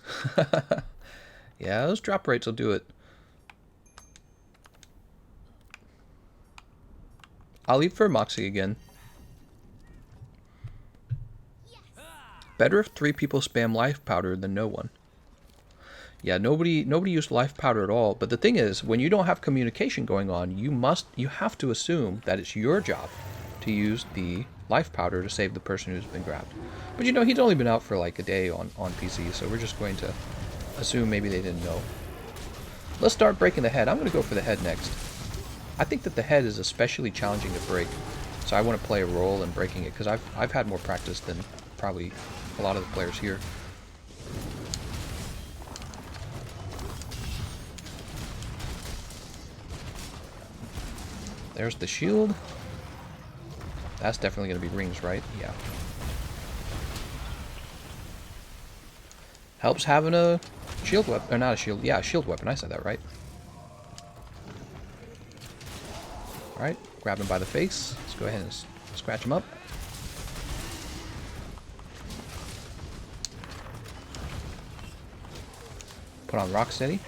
Yeah, those drop rates will do it. I'll leave for Moxie again. Better if 3 people spam life powder than no one. Yeah, nobody used life powder at all. But the thing is, when you don't have communication going on, you have to assume that it's your job to use the life powder to save the person who's been grabbed. But you know, he's only been out for like a day on PC, so we're just going to assume maybe they didn't know. Let's start breaking the head. I'm going to go for the head next. I think that the head is especially challenging to break, so I want to play a role in breaking it, because I've had more practice than probably a lot of the players here. There's the shield. That's definitely going to be rings, right? Yeah. Helps having a shield weapon, or not a shield, yeah, a shield weapon, I said that right. Alright, grab him by the face. Let's go ahead and scratch him up. Put on Rocksteady.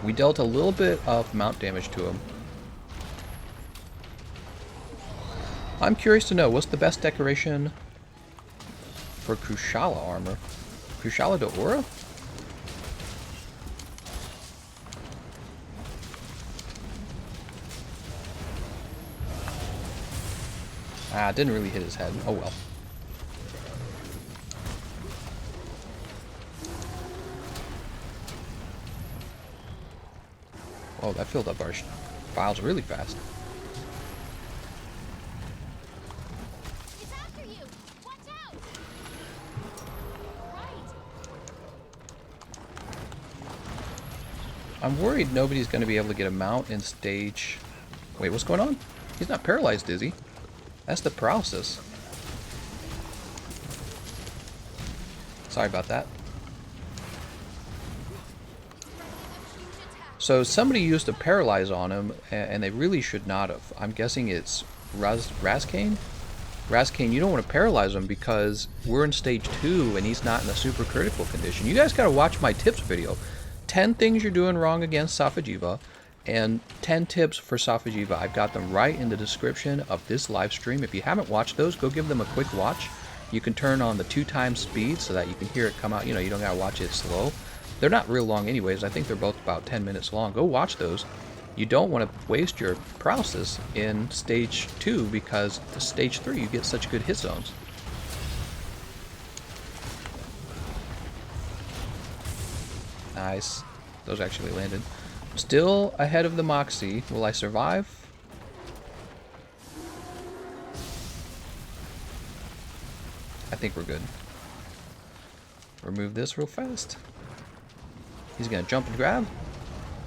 We dealt a little bit of mount damage to him. I'm curious to know, what's the best decoration for Kushala armor? Kushala de Aura? Ah, didn't really hit his head. Oh well. Oh, that filled up our files really fast. It's after you. Watch out. Right. I'm worried nobody's going to be able to get a mount in stage... Wait, what's going on? He's not paralyzed, is he? That's the paralysis. Sorry about that. So somebody used to paralyze on him, and they really should not have. I'm guessing it's Razkane? Razkane, you don't want to paralyze him because we're in stage 2 and he's not in a super critical condition. You guys gotta watch my tips video. 10 things you're doing wrong against Safi'jiiva, and 10 tips for Safi'jiiva. I've got them right in the description of this live stream. If you haven't watched those, go give them a quick watch. You can turn on the 2x speed so that you can hear it come out. You know, you don't gotta watch it slow. They're not real long anyways. I think they're both about 10 minutes long. Go watch those. You don't want to waste your paralysis in stage 2 because the stage 3 you get such good hit zones. Nice. Those actually landed. Still ahead of the Moxie. Will I survive? I think we're good. Remove this real fast. He's gonna jump and grab.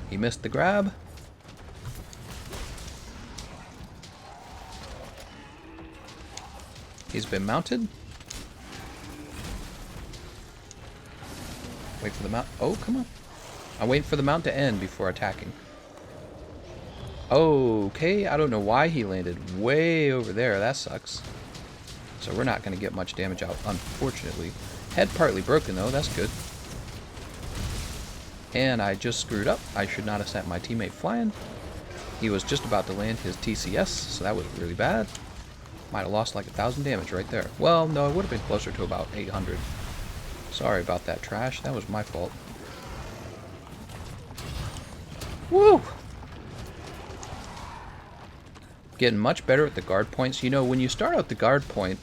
He missed the grab. He's been mounted. Wait for the mount. Oh, come on. I'm waiting for the mount to end before attacking. Okay, I don't know why he landed way over there. That sucks. So we're not going to get much damage out, unfortunately. Head partly broken, though. That's good. And I just screwed up. I should not have sent my teammate flying. He was just about to land his TCS, so that was really bad. Might have lost like 1,000 damage right there. Well, no, it would have been closer to about 800. Sorry about that, Trash. That was my fault. Woo! Getting much better at the guard points. You know, when you start out the guard point,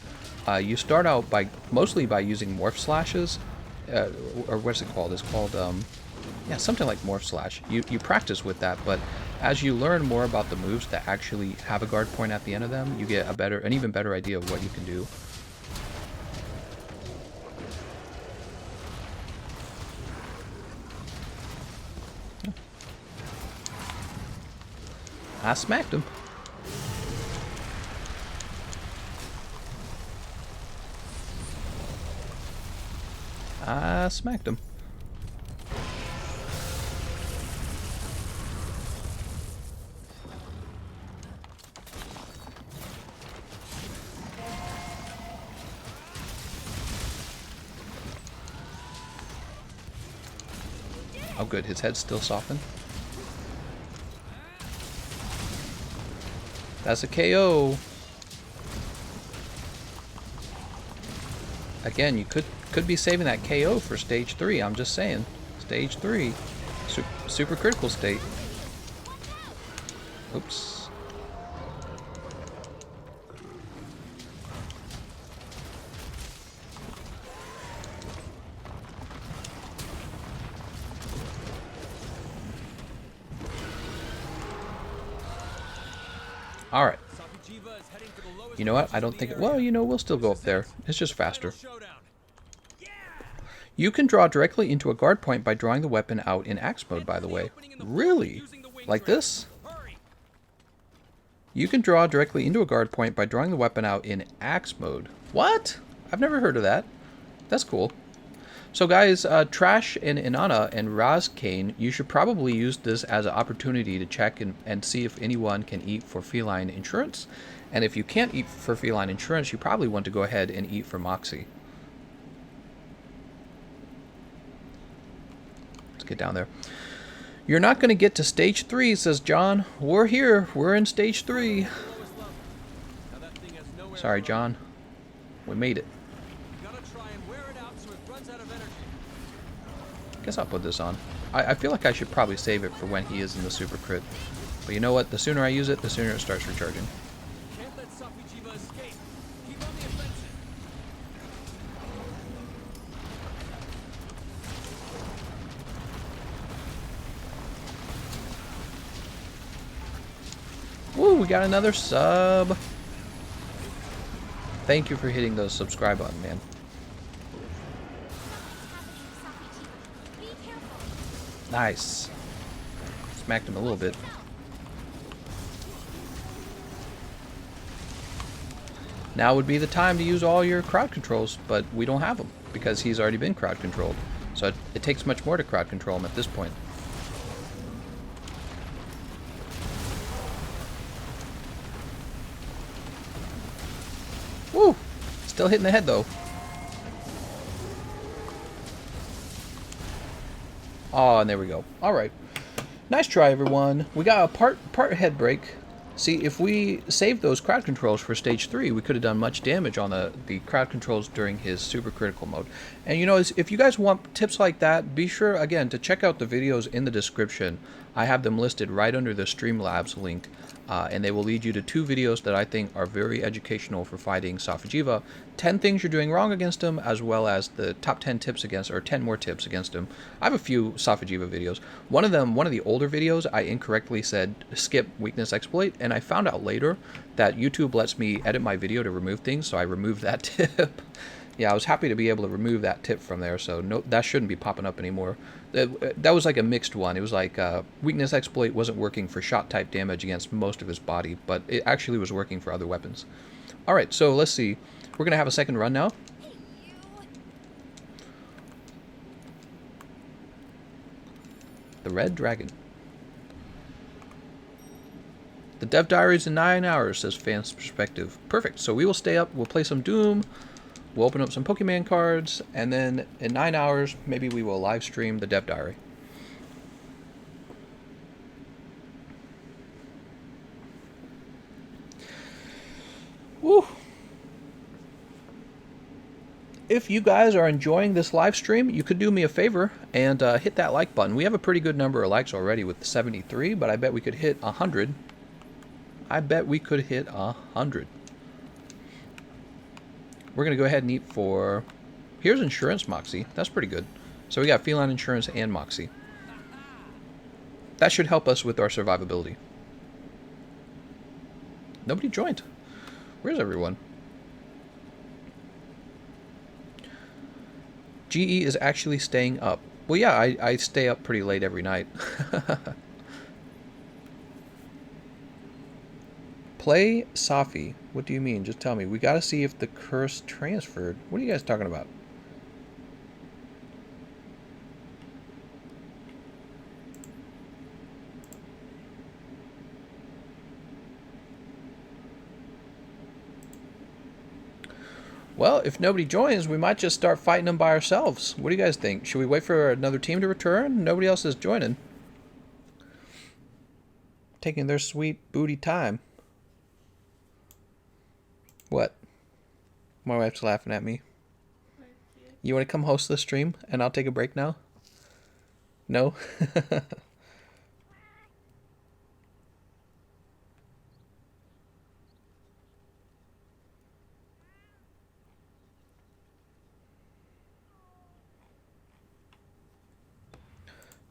you start out by mostly by using morph slashes, or what's it called? It's called, yeah, something like morph slash. You practice with that, but as you learn more about the moves that actually have a guard point at the end of them, you get an even better idea of what you can do. I smacked him. I smacked him. Oh good, his head's still softened. That's a KO. Again, you could be saving that KO for stage 3. I'm just saying. Stage 3. Super critical state. Oops. Alright. You know what? I don't think... Well, you know, we'll still go up there. It's just faster. You can draw directly into a guard point by drawing the weapon out in axe mode, by the way. Really? Like this? You can draw directly into a guard point by drawing the weapon out in axe mode. What? I've never heard of that. That's cool. So guys, Trash and Inanna and Razkane, you should probably use this as an opportunity to check and see if anyone can eat for feline insurance. And if you can't eat for feline insurance, you probably want to go ahead and eat for Moxie. Let's get down there. You're not going to get to stage 3, says John. We're here. We're in stage 3. Sorry, John. We made it. Guess I'll put this on. I feel like I should probably save it for when he is in the super crit. But you know what? The sooner I use it, the sooner it starts recharging. Can't let Safi'jiiva escape. Keep on the offensive. Woo, we got another sub. Thank you for hitting the subscribe button, man. Nice. Smacked him a little bit. Now would be the time to use all your crowd controls, but we don't have them because he's already been crowd controlled. So it takes much more to crowd control him at this point. Woo! Still hitting the head though. Oh, and there we go. Alright. Nice try, everyone. We got a part head break. See, if we saved those crowd controls for stage 3, we could have done much damage on the crowd controls during his super critical mode. And you know, if you guys want tips like that, be sure, again, to check out the videos in the description. I have them listed right under the Streamlabs link. And they will lead you to 2 videos that I think are very educational for fighting Safi'jiiva. 10 things you're doing wrong against him, as well as the top 10 tips against, or 10 more tips against him. I have a few Safi'jiiva videos. One of the older videos, I incorrectly said skip weakness exploit, and I found out later that YouTube lets me edit my video to remove things, so I removed that tip. Yeah, I was happy to be able to remove that tip from there, so no, that shouldn't be popping up anymore. That was like a mixed one. It was like weakness exploit wasn't working for shot type damage against most of his body, but it actually was working for other weapons. Alright, so let's see. We're going to have a second run now. The Red Dragon. The Dev Diary's in 9 hours, says Fan's Perspective. Perfect, so we will stay up, we'll play some Doom. We'll open up some Pokemon cards, and then in 9 hours, maybe we will live stream the Dev Diary. If you guys are enjoying this live stream, you could do me a favor and hit that like button. We have a pretty good number of likes already with 73, but I bet we could hit 100. I bet we could hit 100. We're going to go ahead and eat for... Here's insurance, Moxie. That's pretty good. So we got feline insurance and Moxie. That should help us with our survivability. Nobody joined. Where's everyone? GE is actually staying up. Well, yeah, I stay up pretty late every night. Play Safi. What do you mean? Just tell me. We got to see if the curse transferred. What are you guys talking about? Well, if nobody joins, we might just start fighting them by ourselves. What do you guys think? Should we wait for another team to return? Nobody else is joining. Taking their sweet booty time. What? My wife's laughing at me. You want to come host the stream and I'll take a break now? No?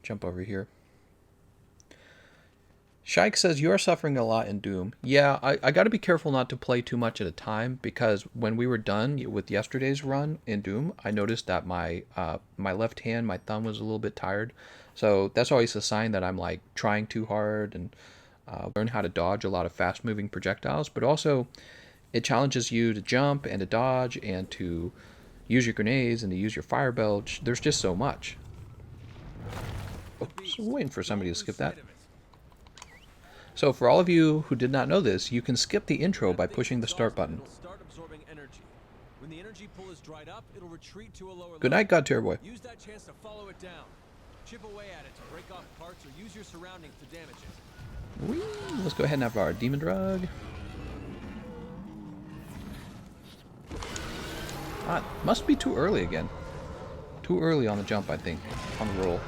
Jump over here. Shike says, you are suffering a lot in Doom. Yeah, I got to be careful not to play too much at a time, because when we were done with yesterday's run in Doom, I noticed that my my left hand, my thumb was a little bit tired. So that's always a sign that I'm like trying too hard and learn how to dodge a lot of fast-moving projectiles. But also, it challenges you to jump and to dodge and to use your grenades and to use your fire belch. There's just so much. Oops, waiting for somebody to skip that. So for all of you who did not know this, you can skip the intro by pushing the start button. Good night, God Tier Boy. Use that chance to follow it down. Chip away at it to break off parts or use your surroundings to damage it. Whee! Let's go ahead and have our demon drug. Ah, must be too early again. Too early on the jump, I think, on the roll.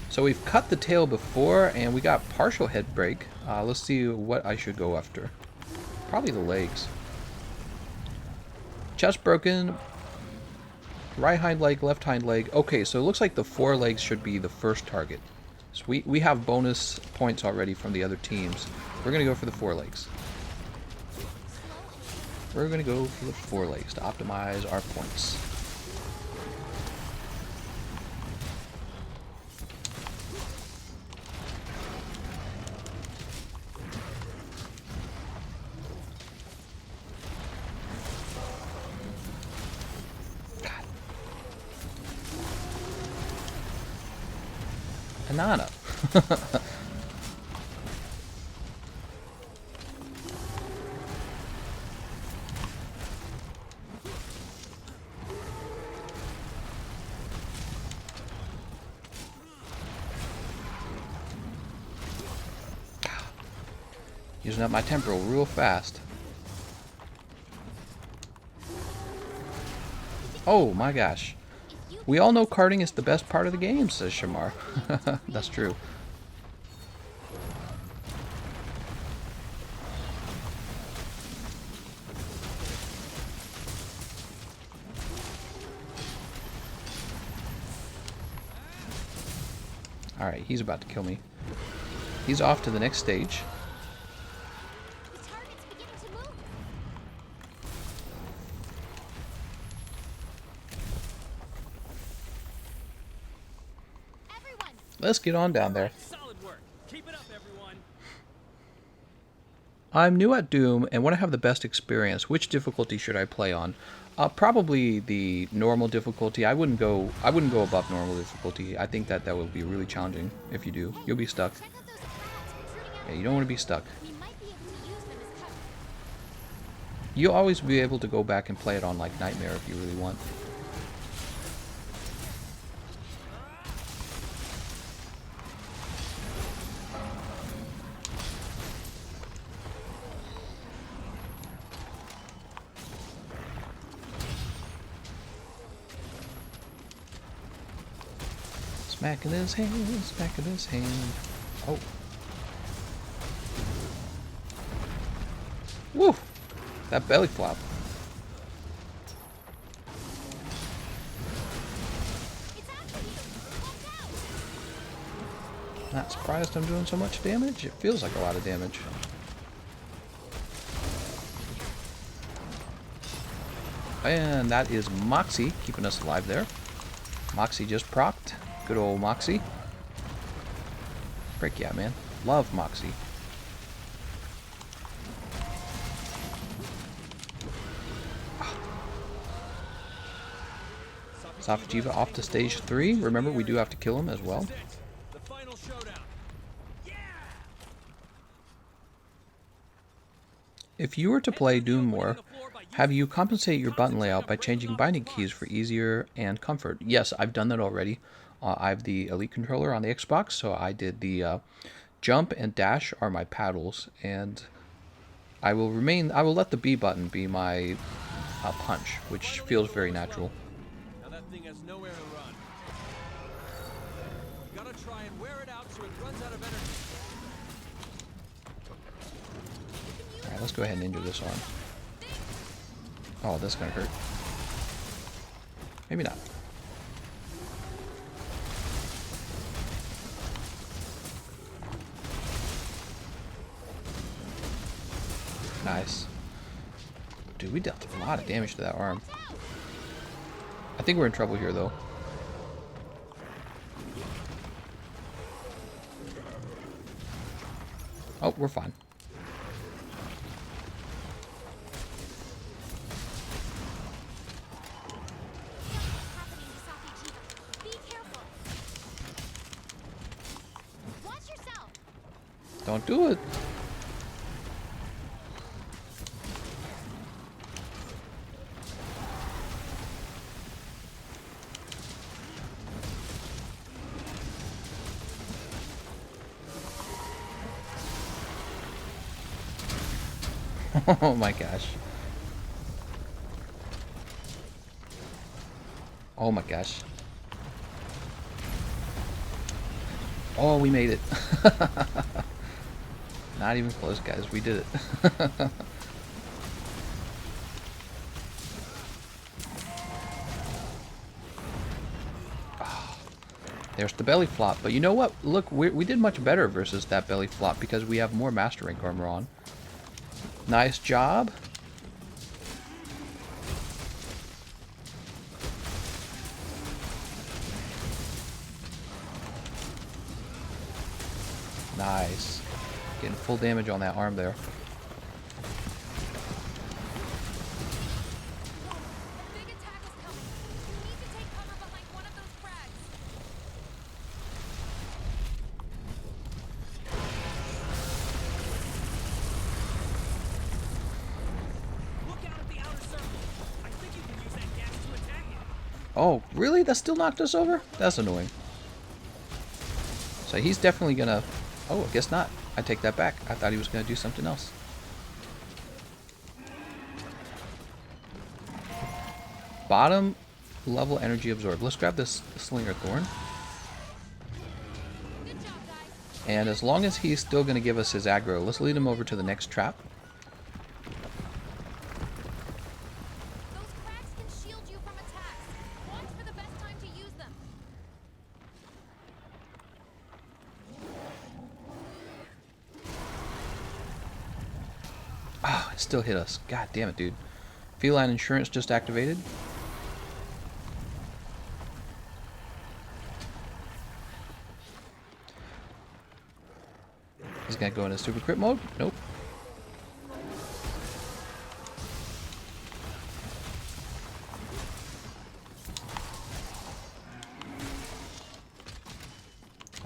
So we've cut the tail before, and we got partial head break. Let's see what I should go after. Probably the legs. Chest broken. Right hind leg, left hind leg. Okay, so it looks like the forelegs should be the first target. So we have bonus points already from the other teams. We're going to go for the forelegs. We're going to go for the forelegs to optimize our points. Banana. Using up my temporal real fast. Oh my gosh. We all know karting is the best part of the game, says Shamar. That's true. Alright, he's about to kill me. He's off to the next stage. The target's beginning to move. Everyone, Let's get on down there. Solid work. Keep it up, everyone. I'm new at Doom and want to have the best experience. Which difficulty should I play on? Probably the normal difficulty. I wouldn't go above normal difficulty. I think that would be really challenging. If you do, you'll be stuck. check out those crabs protruding out. Yeah, you don't want to be stuck. We might be able to use them as cover. You'll always be able to go back and play it on like Nightmare if you really want. Smacking his hand, smacking his hand. Oh. Woo! That belly flop. It's after you. Watch out. Not surprised I'm doing so much damage. It feels like a lot of damage. And that is Moxie keeping us alive there. Moxie just procced. Good old Moxie. Frick yeah, man. Love Moxie. Safi'jiiva off to stage 3. Remember, we do have to kill him as well. The final showdown. Yeah! If you were to play Doom more, have you compensate your button layout by changing binding keys for easier and comfort? Yes, I've done that already. I have the Elite controller on the Xbox, so I did the jump and dash are my paddles, and I will let the B button be my punch, which feels very natural. Now that thing has nowhere to run. You gotta try and wear it out so it runs out of energy. Alright, let's go ahead and injure this arm. Oh, that's gonna hurt. Maybe not. Nice. Dude, we dealt a lot of damage to that arm. I think we're in trouble here, though. Oh, we're fine. Happening to Safi'jiiva. Be careful. Watch yourself. Don't do it. Oh my gosh. Oh my gosh. Oh, we made it. Not even close, guys. We did it. Oh, there's the belly flop. But you know what? Look, we did much better versus that belly flop because we have more Master Rank armor on. Nice job. Nice. Getting full damage on that arm there. A big attack is coming. You need to take cover behind one of those frags. Look out at the outer circle. I think you can use that gas to attack it. Oh, really? That still knocked us over? That's annoying. So he's definitely gonna... Oh, I guess not. I take that back. I thought he was gonna do something else. Bottom level energy absorbed. Let's grab this Slinger Thorn. Good job, guys. And as long as he's still gonna give us his aggro, let's lead him over to the next trap. Those cracks can shield you from attacks. Watch for the best time to use them. Ah, it still hit us. God damn it, dude. Feline Insurance just activated. He's gonna go into super crit mode? Nope.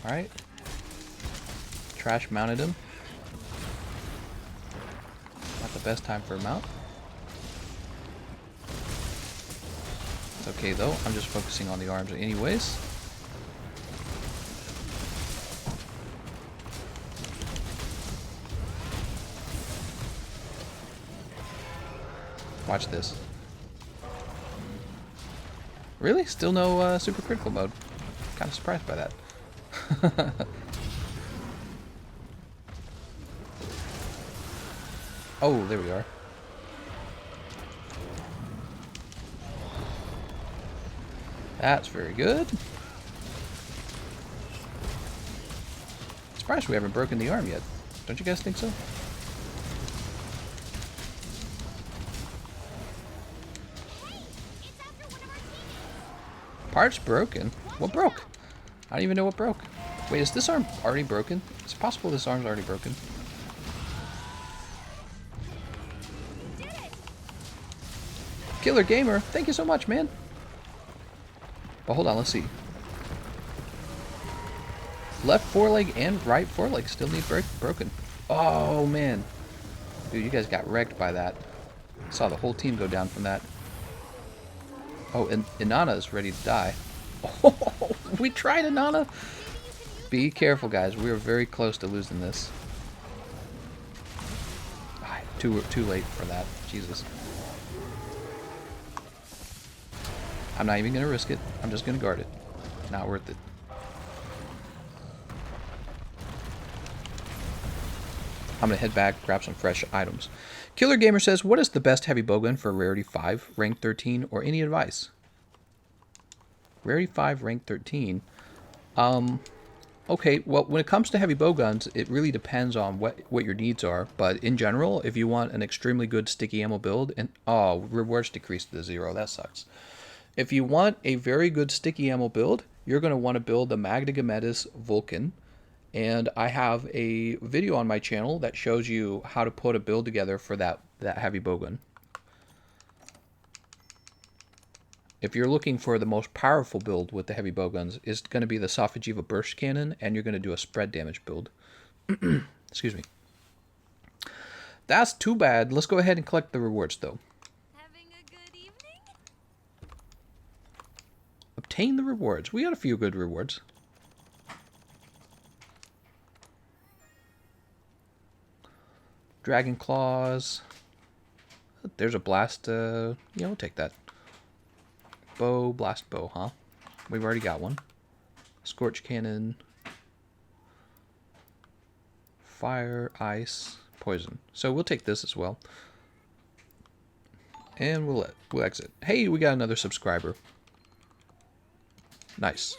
Alright. Trash mounted him. Not the best time for a mount. It's okay though, I'm just focusing on the arms anyways. Watch this. Really? Still no super critical mode. kind of surprised by that. Oh, there we are. That's very good. Surprised we haven't broken the arm yet. Don't you guys think so? Parts broken? What broke? I don't even know what broke. Wait, is this arm already broken? Is it possible this arm's already broken? Killer Gamer, thank you so much, man. But hold on, let's see. Left foreleg and right foreleg still need broken. Oh, man. Dude, you guys got wrecked by that. Saw the whole team go down from that. Oh, and Inanna is ready to die. Oh, we tried Inanna. Be careful, guys. We are very close to losing this. Too late for that. Jesus. I'm not even going to risk it. I'm just going to guard it. Not worth it. I'm going to head back, grab some fresh items. Killer Gamer says, what is the best heavy bowgun for Rarity 5, Rank 13, or any advice? Rarity 5, Rank 13. Okay, well, when it comes to heavy bowguns, it really depends on what your needs are. But in general, if you want an extremely good sticky ammo build, and oh, rewards decreased to 0, that sucks. If you want a very good sticky ammo build, you're going to want to build the Magna Gametis Vulcan. And I have a video on my channel that shows you how to put a build together for that heavy bowgun. If you're looking for the most powerful build with the heavy bowguns, it's going to be the Safi'jiiva burst cannon, and you're going to do a spread damage build. Excuse me. That's too bad. Let's go ahead and collect the rewards, though. Having a good evening? Obtain the rewards. We got a few good rewards. Dragon claws. There's a blast. Yeah, we'll take that. Blast bow, huh? We've already got one. Scorch cannon. Fire, ice, poison. So we'll take this as well. And we'll exit. Hey, we got another subscriber. Nice.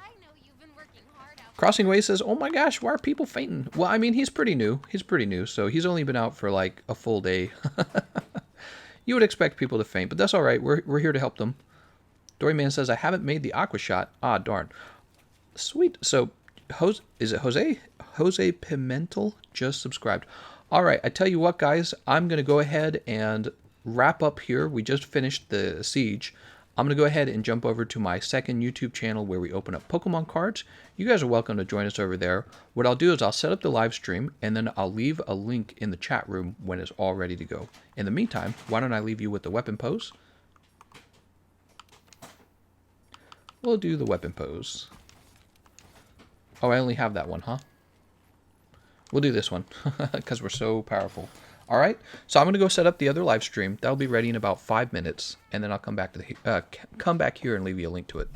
I know you've been working hard out. Crossing Way says, oh my gosh, why are people fainting? Well, I mean, he's pretty new. He's pretty new, so he's only been out for like a full day. You would expect people to faint, but that's all right. We're here to help them. Doryman says, I haven't made the aqua shot. Ah, darn. Sweet. So, is it Jose? Jose Pimentel just subscribed. All right, I tell you what, guys. I'm going to go ahead and wrap up here. We just finished the siege. I'm going to go ahead and jump over to my second YouTube channel where we open up Pokemon cards. You guys are welcome to join us over there. What I'll do is I'll set up the live stream, and then I'll leave a link in the chat room when it's all ready to go. In the meantime, why don't I leave you with the weapon pose? We'll do the weapon pose. Oh, I only have that one, huh? We'll do this one, because we're so powerful. Alright, so I'm going to go set up the other live stream. That'll be ready in about 5 minutes, and then I'll come back to come back here and leave you a link to it.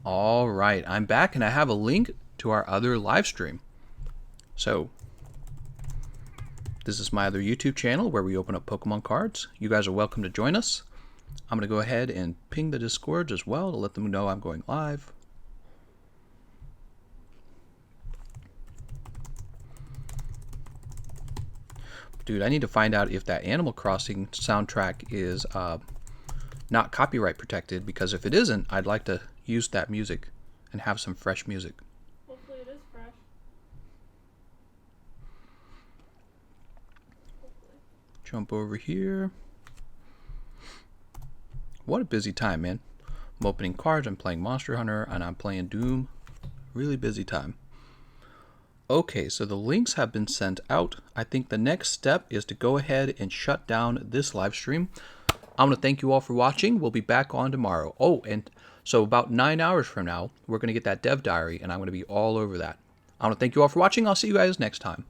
All right, I'm back and I have a link to our other live stream. So, this is my other YouTube channel where we open up Pokemon cards. You guys are welcome to join us. I'm going to go ahead and ping the Discord as well to let them know I'm going live. Dude, I need to find out if that Animal Crossing soundtrack is not copyright protected, because if it isn't, I'd like to use that music and have some fresh music. Hopefully it is fresh. Hopefully. Jump over here. What a busy time, man. I'm opening cards, I'm playing Monster Hunter, and I'm playing Doom. Really busy time. Okay, so the links have been sent out. I think the next step is to go ahead and shut down this live stream. I want to thank you all for watching. We'll be back on tomorrow. Oh, and so about 9 hours from now, we're going to get that dev diary, and I'm going to be all over that. I want to thank you all for watching. I'll see you guys next time.